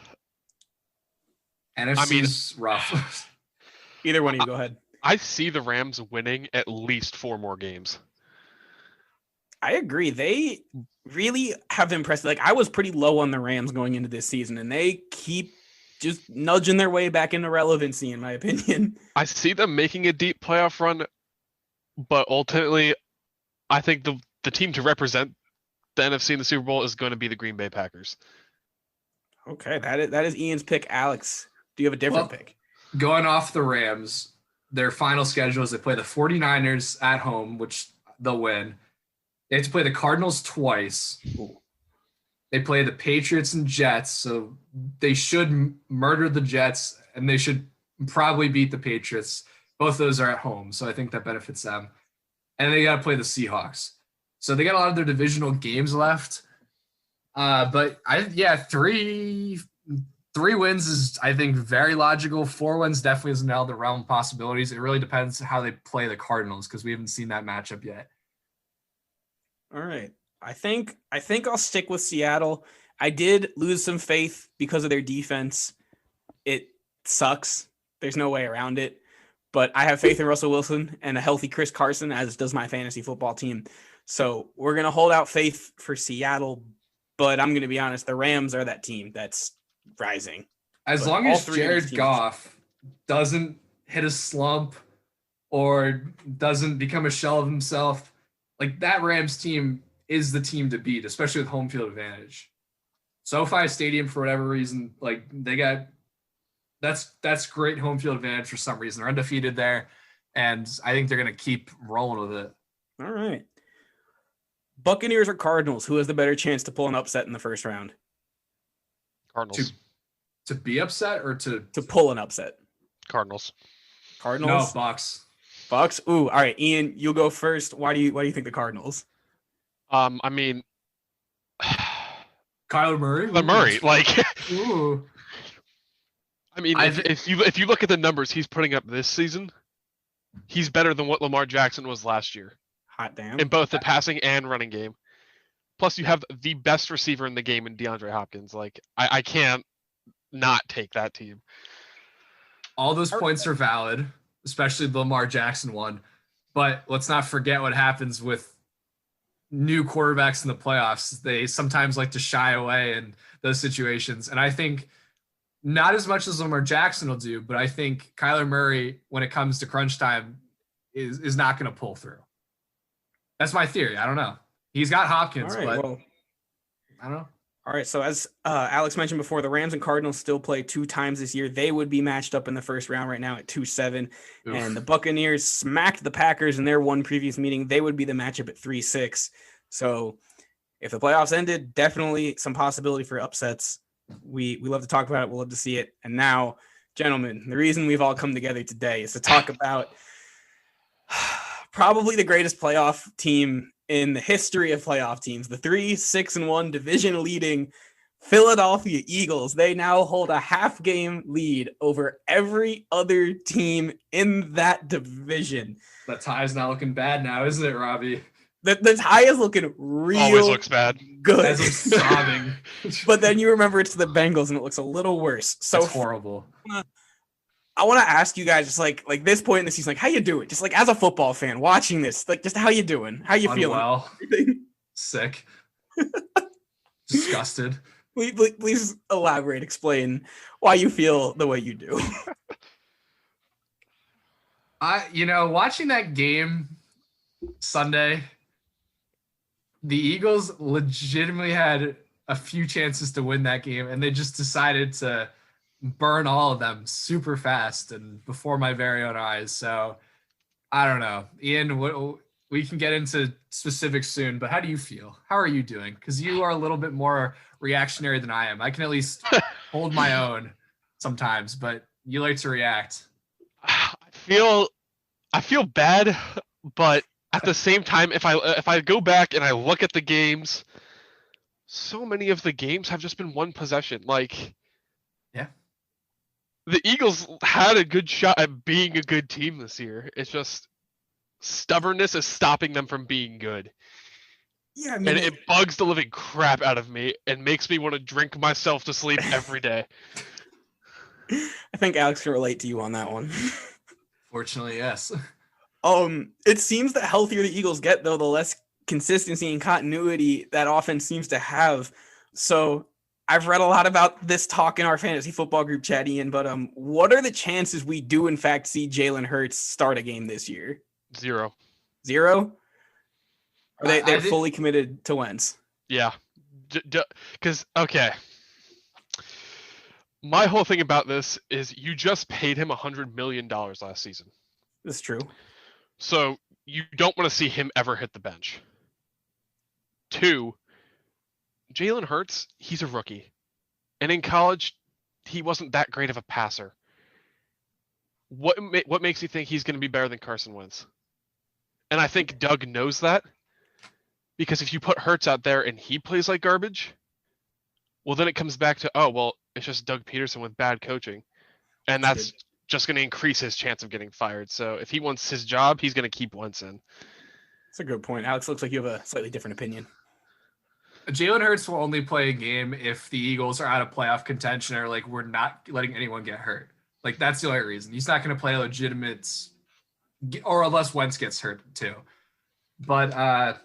[SPEAKER 2] NFC's rough.
[SPEAKER 1] Either one of you, go ahead.
[SPEAKER 3] I see the Rams winning at least 4 more games.
[SPEAKER 1] I agree. They really have impressed. Like, I was pretty low on the Rams going into this season, and they keep just nudging their way back into relevancy, in my opinion.
[SPEAKER 3] I see them making a deep playoff run, but ultimately, I think the team to represent the NFC in the Super Bowl is going to be the Green Bay Packers.
[SPEAKER 1] Okay, that is Ian's pick. Alex, do you have a different pick?
[SPEAKER 2] Going off the Rams, their final schedule is they play the 49ers at home, which they'll win. They have to play the Cardinals twice.
[SPEAKER 1] Ooh.
[SPEAKER 2] They play the Patriots and Jets, so they should murder the Jets, and they should probably beat the Patriots. Both those are at home, so I think that benefits them. And they got to play the Seahawks. So they got a lot of their divisional games left. But 3 wins is, I think, very logical. 4 wins definitely is now the realm of possibilities. It really depends how they play the Cardinals because we haven't seen that matchup yet.
[SPEAKER 1] All right. I think I'll stick with Seattle. I did lose some faith because of their defense. It sucks. There's no way around it. But I have faith in Russell Wilson and a healthy Chris Carson, as does my fantasy football team. So we're going to hold out faith for Seattle. But I'm going to be honest, the Rams are that team that's rising.
[SPEAKER 2] As long as Jared Goff doesn't hit a slump or doesn't become a shell of himself, like that Rams team is the team to beat, especially with home field advantage. SoFi Stadium, for whatever reason, like they got that's great home field advantage for some reason. They're undefeated there, and I think they're going to keep rolling with it.
[SPEAKER 1] All right. Buccaneers or Cardinals? Who has the better chance to pull an upset in the first round?
[SPEAKER 3] Cardinals.
[SPEAKER 2] To be upset or to
[SPEAKER 1] pull an upset?
[SPEAKER 3] Cardinals.
[SPEAKER 1] Cardinals?
[SPEAKER 2] No, Bucks.
[SPEAKER 1] Bucks? Ooh, all right. Ian, you'll go first. Why do you think the Cardinals?
[SPEAKER 3] I mean,
[SPEAKER 2] Kyler Murray.
[SPEAKER 3] Kyler Murray, like.
[SPEAKER 2] Ooh.
[SPEAKER 3] I mean, if you look at the numbers he's putting up this season, he's better than what Lamar Jackson was last year.
[SPEAKER 1] Hot damn.
[SPEAKER 3] In both the passing and running game. Plus, you have the best receiver in the game in DeAndre Hopkins. Like, I can't not take that team.
[SPEAKER 2] All those points are valid, especially the Lamar Jackson one. But let's not forget what happens with new quarterbacks in the playoffs. They sometimes like to shy away in those situations. And I think not as much as Lamar Jackson will do, but I think Kyler Murray, when it comes to crunch time, is not going to pull through. That's my theory. I don't know. He's got Hopkins, but I don't know.
[SPEAKER 1] All right, so as Alex mentioned before, the Rams and Cardinals still play 2 times this year. They would be matched up in the first round right now at 2-7. And the Buccaneers smacked the Packers in their one previous meeting. They would be the matchup at 3-6. So if the playoffs ended, definitely some possibility for upsets. We love to talk about it. We'll love to see it. And now, gentlemen, the reason we've all come together today is to talk about probably the greatest playoff team in the history of playoff teams, the 3-6-1 division leading Philadelphia Eagles. They now hold a half game lead over every other team in that division.
[SPEAKER 2] The tie's not looking bad now, isn't it, Robby?
[SPEAKER 1] The tie is looking real
[SPEAKER 3] always looks bad.
[SPEAKER 1] Good.
[SPEAKER 2] As I'm sobbing.
[SPEAKER 1] But then you remember it's the Bengals and it looks a little worse. So
[SPEAKER 2] that's horrible.
[SPEAKER 1] I want to ask you guys, just like this point in the season, like how you doing? Just like as a football fan watching this, like just how you doing? How you feeling?
[SPEAKER 2] Unwell. Sick. Disgusted.
[SPEAKER 1] Please elaborate, explain why you feel the way you do.
[SPEAKER 2] Watching that game Sunday, the Eagles legitimately had a few chances to win that game, and they just decided to burn all of them super fast and before my very own eyes. So I don't know. Ian, we can get into specifics soon, but how do you feel? How are you doing? Because you are a little bit more reactionary than I am. I can at least hold my own sometimes, but you like to react.
[SPEAKER 3] I feel bad, but at the same time, if I go back and I look at the games, so many of the games have just been one possession. Like,
[SPEAKER 2] yeah,
[SPEAKER 3] the Eagles had a good shot at being a good team this year. It's just stubbornness is stopping them from being good.
[SPEAKER 1] Yeah, I mean,
[SPEAKER 3] and it bugs the living crap out of me and makes me want to drink myself to sleep every day.
[SPEAKER 1] I think Alex can relate to you on that one.
[SPEAKER 2] Fortunately, yes.
[SPEAKER 1] It seems the healthier the Eagles get, though, the less consistency and continuity that offense seems to have. So I've read a lot about this talk in our fantasy football group chat, Ian, but what are the chances we do in fact see Jalen Hurts start a game this year?
[SPEAKER 3] 0.
[SPEAKER 1] 0? Are they're fully committed to Wentz?
[SPEAKER 3] Yeah. Because, okay. My whole thing about this is you just paid him $100 million last season.
[SPEAKER 1] That's true.
[SPEAKER 3] So you don't want to see him ever hit the bench. 2, Jalen Hurts, he's a rookie. And in college, he wasn't that great of a passer. What makes you think he's going to be better than Carson Wentz? And I think Doug knows that. Because if you put Hurts out there and he plays like garbage, well, then it comes back to, it's just Doug Peterson with bad coaching. And that's just going to increase his chance of getting fired. So if he wants his job, he's going to keep Wentz in.
[SPEAKER 1] That's a good point. Alex, looks like you have a slightly different opinion.
[SPEAKER 2] Jalen Hurts will only play a game if the Eagles are out of playoff contention or like we're not letting anyone get hurt. Like that's the only reason. He's not going to play a legitimate, or unless Wentz gets hurt too. But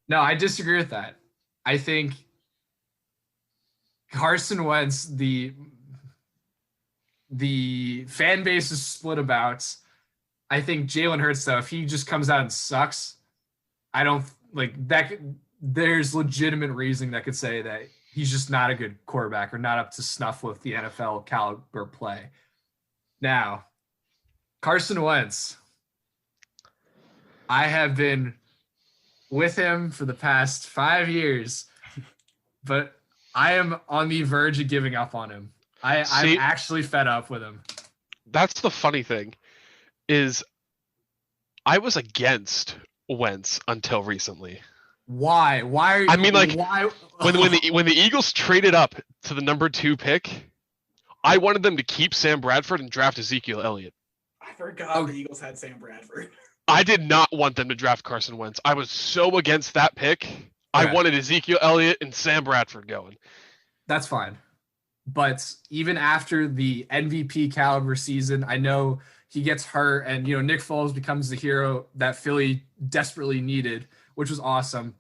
[SPEAKER 2] no, I disagree with that. I think Carson Wentz, the fan base is split about. I think Jalen Hurts, though, if he just comes out and sucks, I don't like that. There's legitimate reasoning that could say that he's just not a good quarterback or not up to snuff with the NFL caliber play. Now, Carson Wentz, I have been with him for the past 5 years, but I am on the verge of giving up on him. I'm actually fed up with him.
[SPEAKER 3] That's the funny thing, is I was against Wentz until recently.
[SPEAKER 2] Why? Why are you?
[SPEAKER 3] I mean, like,
[SPEAKER 2] why?
[SPEAKER 3] when the Eagles traded up to the number 2 pick, I wanted them to keep Sam Bradford and draft Ezekiel Elliott.
[SPEAKER 1] I forgot the Eagles had Sam Bradford.
[SPEAKER 3] I did not want them to draft Carson Wentz. I was so against that pick.
[SPEAKER 2] Okay.
[SPEAKER 3] I wanted Ezekiel Elliott and Sam Bradford going.
[SPEAKER 2] That's fine. But even after the MVP caliber season, I know he gets hurt and, Nick Foles becomes the hero that Philly desperately needed, which was awesome.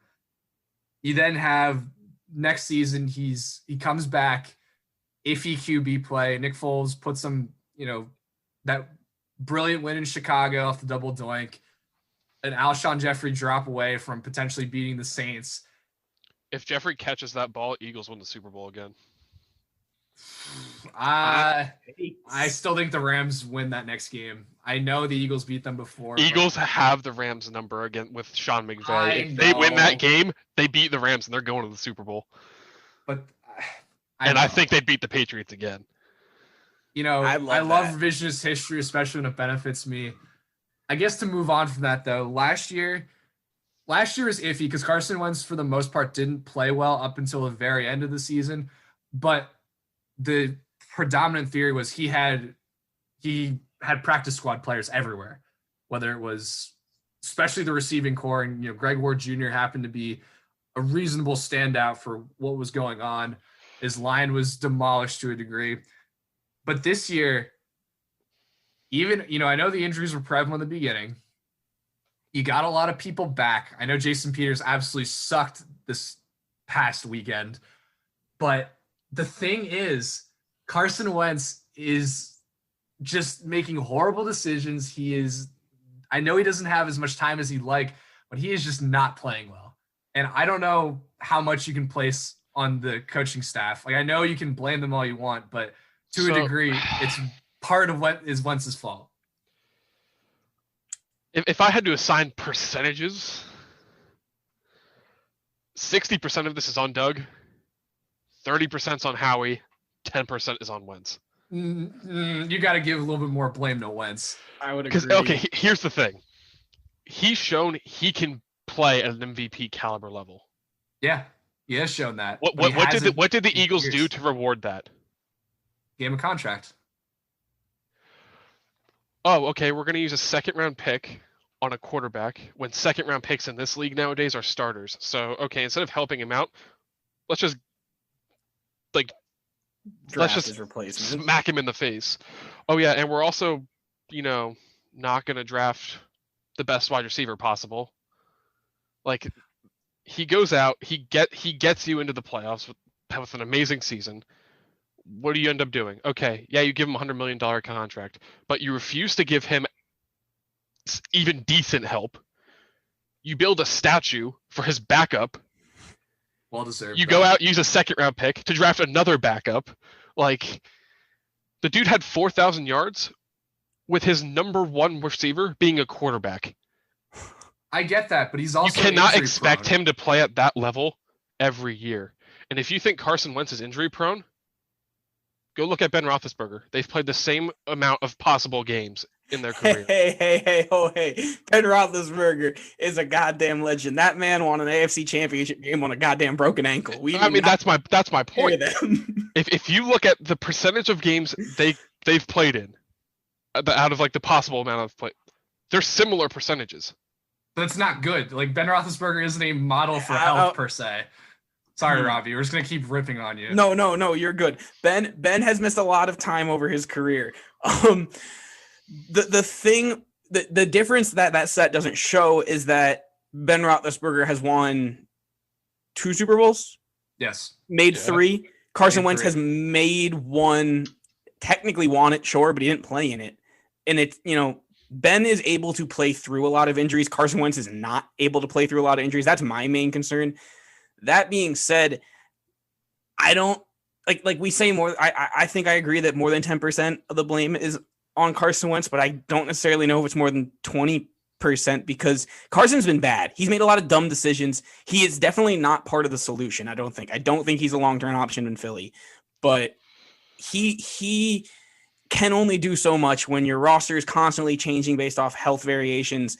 [SPEAKER 2] You then have next season, he comes back, iffy QB play. Nick Foles puts some, that brilliant win in Chicago off the double doink. An Alshon Jeffrey drop away from potentially beating the Saints.
[SPEAKER 3] If Jeffrey catches that ball, Eagles win the Super Bowl again.
[SPEAKER 2] I still think the Rams win that next game. I know the Eagles beat them before.
[SPEAKER 3] Eagles have the Rams number again with Sean McVay. If they win that game, they beat the Rams and they're going to the Super Bowl.
[SPEAKER 2] But
[SPEAKER 3] I think they beat the Patriots again.
[SPEAKER 2] I love revisionist history, especially when it benefits me. I guess to move on from that, though, last year was iffy because Carson Wentz, for the most part, didn't play well up until the very end of the season. But the predominant theory was he had practice squad players everywhere, whether it was especially the receiving core. And, Greg Ward Jr. happened to be a reasonable standout for what was going on. His line was demolished to a degree. But this year, even, I know the injuries were prevalent in the beginning. You got a lot of people back. I know Jason Peters absolutely sucked this past weekend. But the thing is, Carson Wentz is just making horrible decisions. I know he doesn't have as much time as he'd like, but he is just not playing well. And I don't know how much you can place on the coaching staff. Like, I know you can blame them all you want, but to a degree, it's part of what is Wentz's fault.
[SPEAKER 3] If I had to assign percentages, 60% of this is on Doug, 30% is on Howie, 10% is on Wentz.
[SPEAKER 2] You got to give a little bit more blame to Wentz.
[SPEAKER 1] I would agree.
[SPEAKER 3] Okay, here's the thing. He's shown he can play at an MVP caliber level.
[SPEAKER 2] Yeah, he has shown that.
[SPEAKER 3] What did the Eagles do to reward that?
[SPEAKER 2] Gave him a contract.
[SPEAKER 3] Oh, okay, we're going to use a second-round pick on a quarterback when second-round picks in this league nowadays are starters. So, okay, instead of helping him out, let's just smack him in the face. Oh, yeah, and we're also, not going to draft the best wide receiver possible. Like, he goes out, he gets you into the playoffs with an amazing season. What do you end up doing? Okay, yeah, you give him a $100 million contract, but you refuse to give him even decent help. You build a statue for his backup.
[SPEAKER 2] Well deserved.
[SPEAKER 3] You go out, use a second-round pick to draft another backup. Like, the dude had 4,000 yards with his number 1 receiver being a quarterback.
[SPEAKER 2] I get that, but he's also
[SPEAKER 3] you cannot expect him to play at that level every year. And if you think Carson Wentz is injury prone, go look at Ben Roethlisberger. They've played the same amount of possible games in their career.
[SPEAKER 1] Hey. Ben Roethlisberger is a goddamn legend. That man won an AFC Championship game on a goddamn broken ankle.
[SPEAKER 3] That's my point. If you look at the percentage of games they've played in, out of like the possible amount of play, they're similar percentages.
[SPEAKER 2] That's not good. Like, Ben Roethlisberger isn't a model for health per se. Sorry, Robby. We're just gonna keep ripping on you.
[SPEAKER 1] No, you're good. Ben has missed a lot of time over his career. The difference that set doesn't show is that Ben Roethlisberger has won 2 Super Bowls.
[SPEAKER 2] Yes.
[SPEAKER 1] Made 3. Carson Wentz has made 1, technically won it, sure, but he didn't play in it. And it's, Ben is able to play through a lot of injuries. Carson Wentz is not able to play through a lot of injuries. That's my main concern. That being said, I don't like we say more. I think I agree that more than 10% of the blame is on Carson Wentz, but I don't necessarily know if it's more than 20% because Carson's been bad. He's made a lot of dumb decisions. He is definitely not part of the solution. I don't think he's a long-term option in Philly, but he can only do so much when your roster is constantly changing based off health variations.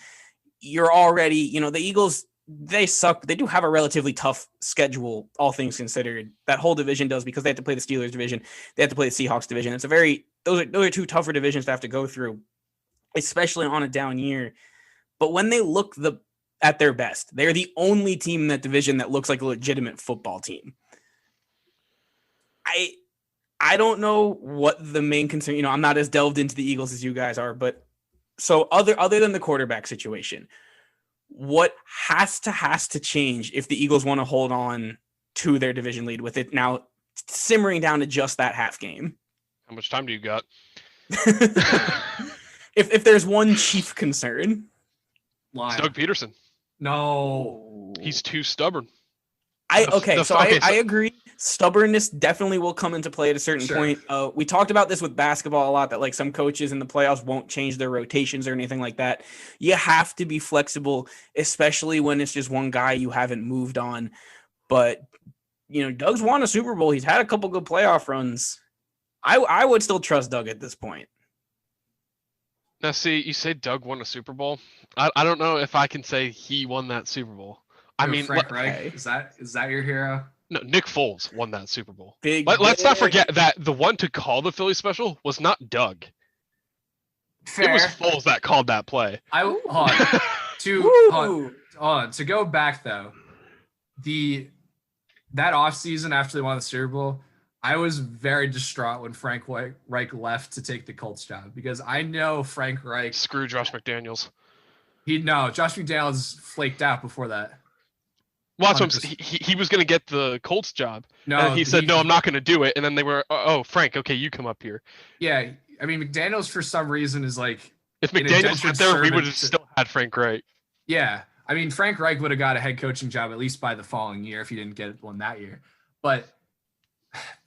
[SPEAKER 1] You're already, the Eagles, they suck. They do have a relatively tough schedule, all things considered. That whole division does, because they have to play the Steelers division. They have to play the Seahawks division. It's those are 2 tougher divisions to have to go through, especially on a down year. But when they look at their best, they're the only team in that division that looks like a legitimate football team. I don't know what the main concern, I'm not as delved into the Eagles as you guys are, but so other than the quarterback situation, what has to change if the Eagles want to hold on to their division lead with it now simmering down to just that half game?
[SPEAKER 3] How much time do you got?
[SPEAKER 1] if there's one chief concern.
[SPEAKER 3] It's Doug Peterson.
[SPEAKER 2] No.
[SPEAKER 3] He's too stubborn.
[SPEAKER 1] I agree. Stubbornness definitely will come into play at a certain point. We talked about this with basketball a lot, that like some coaches in the playoffs won't change their rotations or anything like that. You have to be flexible, especially when it's just one guy you haven't moved on. But, Doug's won a Super Bowl. He's had a couple good playoff runs. I would still trust Doug at this point.
[SPEAKER 3] Now, see, you say Doug won a Super Bowl. I don't know if I can say he won that Super Bowl. I mean,
[SPEAKER 2] Frank Reich, is that your hero?
[SPEAKER 3] No, Nick Foles won that Super Bowl. Let's not forget that the one to call the Philly special was not Doug. Fair. It was Foles that called that play.
[SPEAKER 2] To go back though, that offseason after they won the Super Bowl, I was very distraught when Frank Reich left to take the Colts job, because I know Frank Reich.
[SPEAKER 3] Screw Josh McDaniels.
[SPEAKER 2] Josh McDaniels flaked out before that.
[SPEAKER 3] Well, that's what he was going to get the Colts job. No, and he said, no, I'm not going to do it. And then they were, oh, Frank, okay, you come up here.
[SPEAKER 2] Yeah, I mean, McDaniels for some reason is like.
[SPEAKER 3] If McDaniels were there, we would have still had Frank Reich.
[SPEAKER 2] Yeah, I mean, Frank Reich would have got a head coaching job at least by the following year if he didn't get one that year. But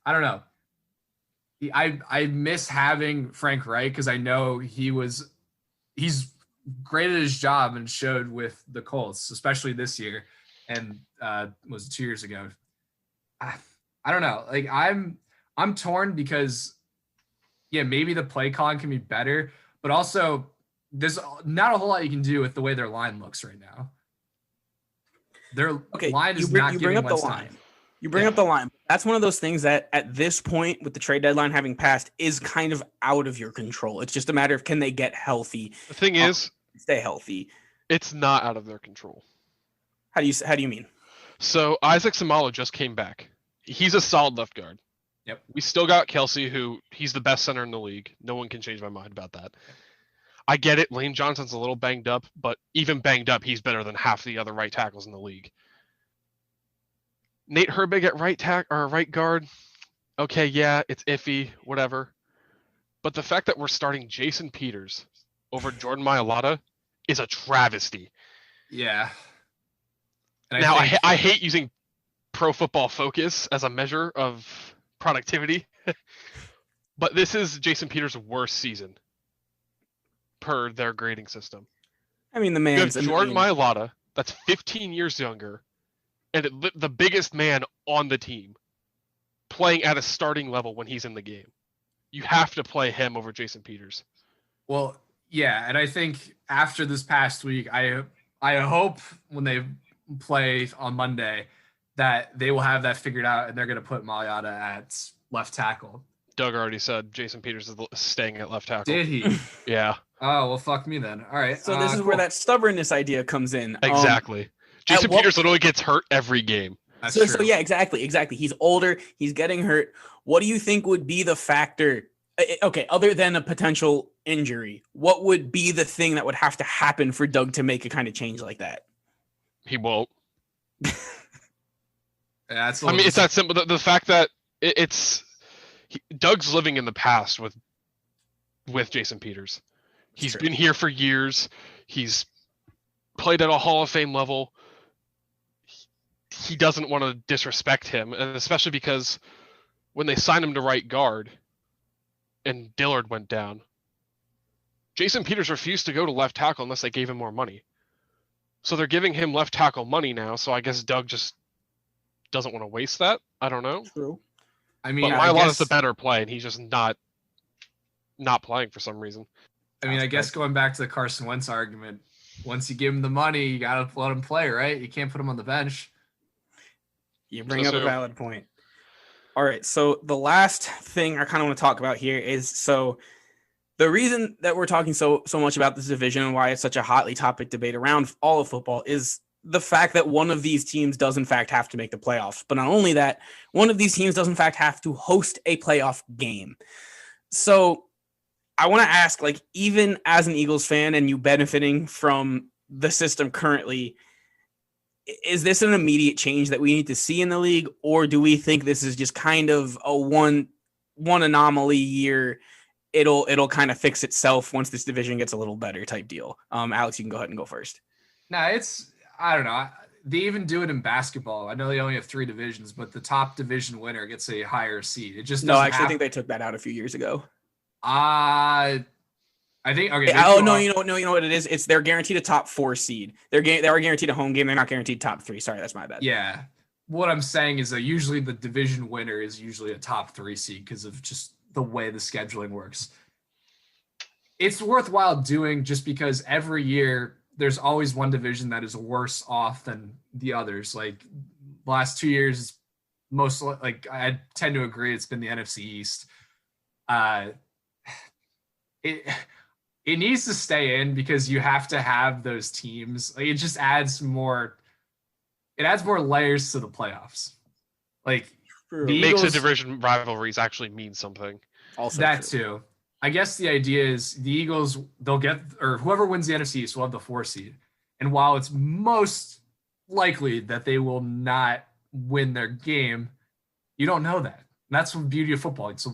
[SPEAKER 2] I don't know. I miss having Frank Reich because I know he's great at his job and showed with the Colts, especially this year. And was 2 years ago. I don't know. Like I'm torn because maybe the play calling can be better, but also there's not a whole lot you can do with the way their line looks right now. Their line is not giving Wentz time.
[SPEAKER 1] You bring up the line. That's one of those things that at this point, with the trade deadline having passed, is kind of out of your control. It's just a matter of, can they get healthy?
[SPEAKER 3] The thing is,
[SPEAKER 1] stay healthy.
[SPEAKER 3] It's not out of their control.
[SPEAKER 1] How do you mean?
[SPEAKER 3] So Isaac Samalo just came back. He's a solid left guard.
[SPEAKER 2] Yep.
[SPEAKER 3] We still got Kelsey, who he's the best center in the league. No one can change my mind about that. I get it. Lane Johnson's a little banged up, but even banged up, he's better than half the other right tackles in the league. Nate Herbig at right guard. Okay, yeah, it's iffy, whatever. But the fact that we're starting Jason Peters over Jordan Mailata is a travesty.
[SPEAKER 2] Yeah.
[SPEAKER 3] And I hate using Pro Football Focus as a measure of productivity, but this is Jason Peters' worst season per their grading system.
[SPEAKER 1] I mean, the man's
[SPEAKER 3] Jordan Mailata, that's 15 years younger, and the biggest man on the team, playing at a starting level when he's in the game. You have to play him over Jason Peters.
[SPEAKER 2] Well, yeah, and I think after this past week, I hope when they play on Monday that they will have that figured out and they're going to put Mailata at left tackle.
[SPEAKER 3] Doug already said Jason Peters is staying at left tackle.
[SPEAKER 2] Did he?
[SPEAKER 3] Yeah.
[SPEAKER 2] Oh, well, fuck me then. All right.
[SPEAKER 1] So this is where that stubbornness idea comes in.
[SPEAKER 3] Exactly. Jason Peters literally gets hurt every game.
[SPEAKER 2] That's true.
[SPEAKER 1] So yeah, exactly. He's older. He's getting hurt. What do you think would be the factor? Okay, other than a potential injury, what would be the thing that would have to happen for Doug to make a kind of change like that?
[SPEAKER 3] He won't.
[SPEAKER 2] It's
[SPEAKER 3] that simple. The fact that Doug's living in the past with Jason Peters. He's been here for years. He's played at a Hall of Fame level. He doesn't want to disrespect him, and especially because when they signed him to right guard and Dillard went down, Jason Peters refused to go to left tackle unless they gave him more money. So they're giving him left tackle money now, so I guess Doug just doesn't want to waste that. I don't know.
[SPEAKER 1] True.
[SPEAKER 3] I mean, but Mylon is the better play, and he's just not playing for some reason.
[SPEAKER 2] I mean, I guess going back to the Carson Wentz argument, once you give him the money, you got to let him play, right? You can't put him on the bench.
[SPEAKER 1] You bring up a valid point. All right, so the last thing I kind of want to talk about here is, so the reason that we're talking so much about this division and why it's such a hotly topic debate around all of football is the fact that one of these teams does in fact have to make the playoffs. But not only that, one of these teams does in fact have to host a playoff game. So I want to ask, like, even as an Eagles fan and you benefiting from the system currently, is this an immediate change that we need to see in the league, or do we think this is just kind of a one anomaly year? It'll kind of fix itself once this division gets a little better type deal. Alex, you can go ahead and go first.
[SPEAKER 2] No, I don't know. They even do it in basketball. I know they only have 3 divisions, but the top division winner gets a higher seed. It just
[SPEAKER 1] I think they took that out a few years ago.
[SPEAKER 2] I think okay.
[SPEAKER 1] No, you know what it is. They're guaranteed a top 4 seed. They are guaranteed a home game. They're not guaranteed top 3. Sorry, that's my bad.
[SPEAKER 2] Yeah, what I'm saying is that usually the division winner is usually a top 3 seed because of just the way the scheduling works. It's worthwhile doing just because every year there's always one division that is worse off than the others. Like the last 2 years, I tend to agree it's been the NFC East. It needs to stay in because you have to have those teams. Like, it just adds more. It adds more layers to the playoffs. Like
[SPEAKER 3] it makes the division rivalries actually mean something.
[SPEAKER 2] Also that too. I guess the idea is the Eagles, they'll get, or whoever wins the NFC East will have the 4 seed. And while it's most likely that they will not win their game, you don't know that. And that's the beauty of football. It's a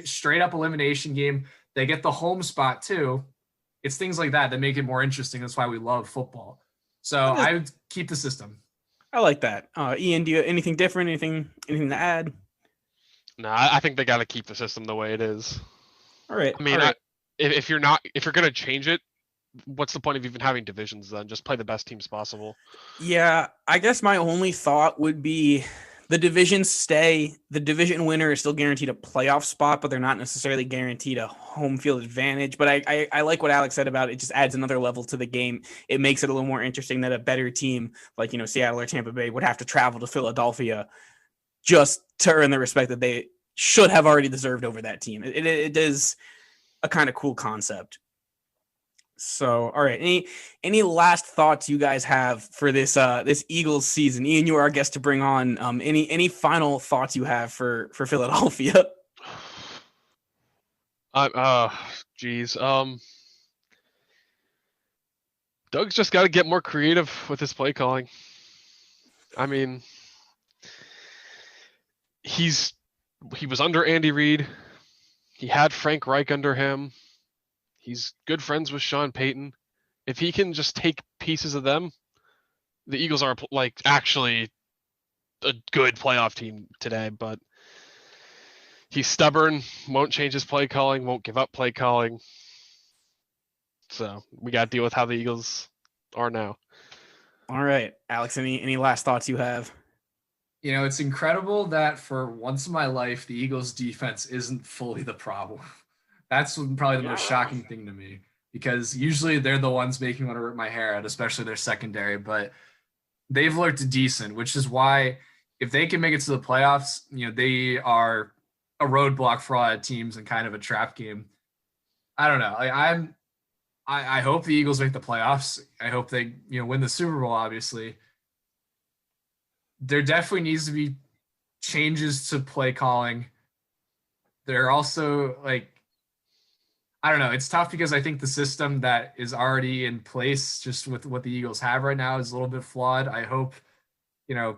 [SPEAKER 2] straight up elimination game. They get the home spot too. It's things like that make it more interesting. That's why we love football. So I would keep the system.
[SPEAKER 1] I like that. Ian, do you have anything different? Anything to add?
[SPEAKER 3] No, I think they got to keep the system the way it is.
[SPEAKER 1] All right.
[SPEAKER 3] I mean, if you're going to change it, what's the point of even having divisions then? Just play the best teams possible.
[SPEAKER 1] Yeah, I guess my only thought would be the divisions stay. The division winner is still guaranteed a playoff spot, but they're not necessarily guaranteed a home field advantage. But I like what Alex said about it. It just adds another level to the game. It makes it a little more interesting that a better team like, Seattle or Tampa Bay would have to travel to Philadelphia just to earn the respect that they should have already deserved over that team. It is a kind of cool concept. So, all right. Any last thoughts you guys have for this Eagles season? Ian, you are our guest to bring on. Any final thoughts you have for Philadelphia?
[SPEAKER 3] Doug's just got to get more creative with his play calling. I mean, he was under Andy Reid. He had Frank Reich under him. He's good friends with Sean Payton. If he can just take pieces of them, the Eagles are actually a good playoff team today. But he's stubborn, won't change his play calling, won't give up play calling. So we got to deal with how the Eagles are now.
[SPEAKER 1] All right, Alex, any last thoughts you have?
[SPEAKER 2] It's incredible that for once in my life, the Eagles defense isn't fully the problem. That's probably the most shocking thing to me, because usually they're the ones making me want to rip my hair out, especially their secondary. But they've looked decent, which is why if they can make it to the playoffs, they are a roadblock for a lot of teams and kind of a trap game. I don't know. I hope the Eagles make the playoffs. I hope they, win the Super Bowl, obviously. There definitely needs to be changes to play calling. There are also, I don't know. It's tough because I think the system that is already in place, just with what the Eagles have right now, is a little bit flawed. I hope, I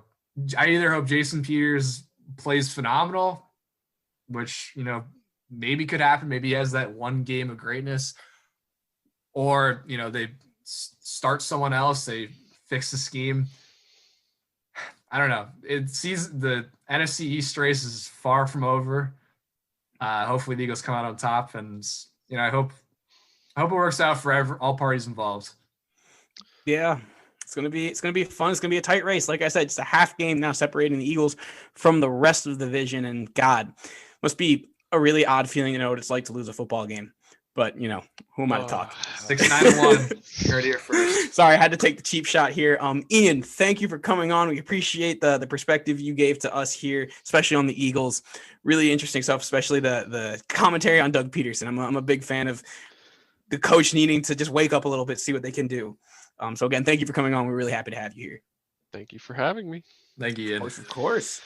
[SPEAKER 2] either hope Jason Peters plays phenomenal, which, maybe could happen. Maybe he has that one game of greatness. Or, they start someone else, they fix the scheme. I don't know. It sees the NFC East race is far from over. Hopefully the Eagles come out on top, and I hope it works out for all parties involved.
[SPEAKER 1] Yeah, it's gonna be fun. It's gonna be a tight race. Like I said, just a half game now separating the Eagles from the rest of the division. And God, must be a really odd feeling to know what it's like to lose a football game. But who am I to talk?
[SPEAKER 2] 6-9-1. Heard here first.
[SPEAKER 1] Sorry, I had to take the cheap shot here. Ian, thank you for coming on. We appreciate the perspective you gave to us here, especially on the Eagles. Really interesting stuff, especially the commentary on Doug Peterson. I'm a big fan of the coach needing to just wake up a little bit, see what they can do. So again, thank you for coming on. We're really happy to have you here.
[SPEAKER 3] Thank you for having me.
[SPEAKER 2] Thank you, Ian.
[SPEAKER 1] Of course.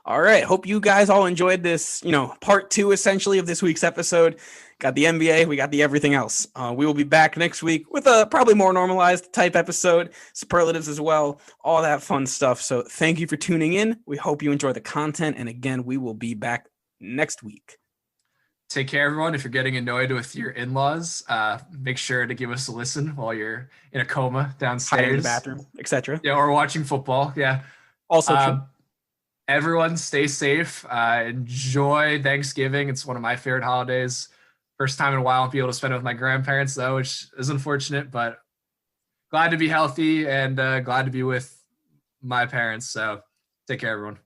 [SPEAKER 1] All right. Hope you guys all enjoyed this, part 2 essentially of this week's episode. Got the NBA, we got the everything else. We will be back next week with a probably more normalized type episode, superlatives as well, all that fun stuff. So thank you for tuning in. We hope you enjoy the content. And again, we will be back next week.
[SPEAKER 2] Take care, everyone. If you're getting annoyed with your in-laws, make sure to give us a listen while you're in a coma downstairs.
[SPEAKER 1] Hiding in the bathroom, etc.
[SPEAKER 2] Yeah, or watching football. Yeah.
[SPEAKER 1] Also true.
[SPEAKER 2] Everyone stay safe. Enjoy Thanksgiving. It's one of my favorite holidays. First time in a while I'll be able to spend it with my grandparents, though, which is unfortunate, but glad to be healthy and glad to be with my parents. So take care, everyone.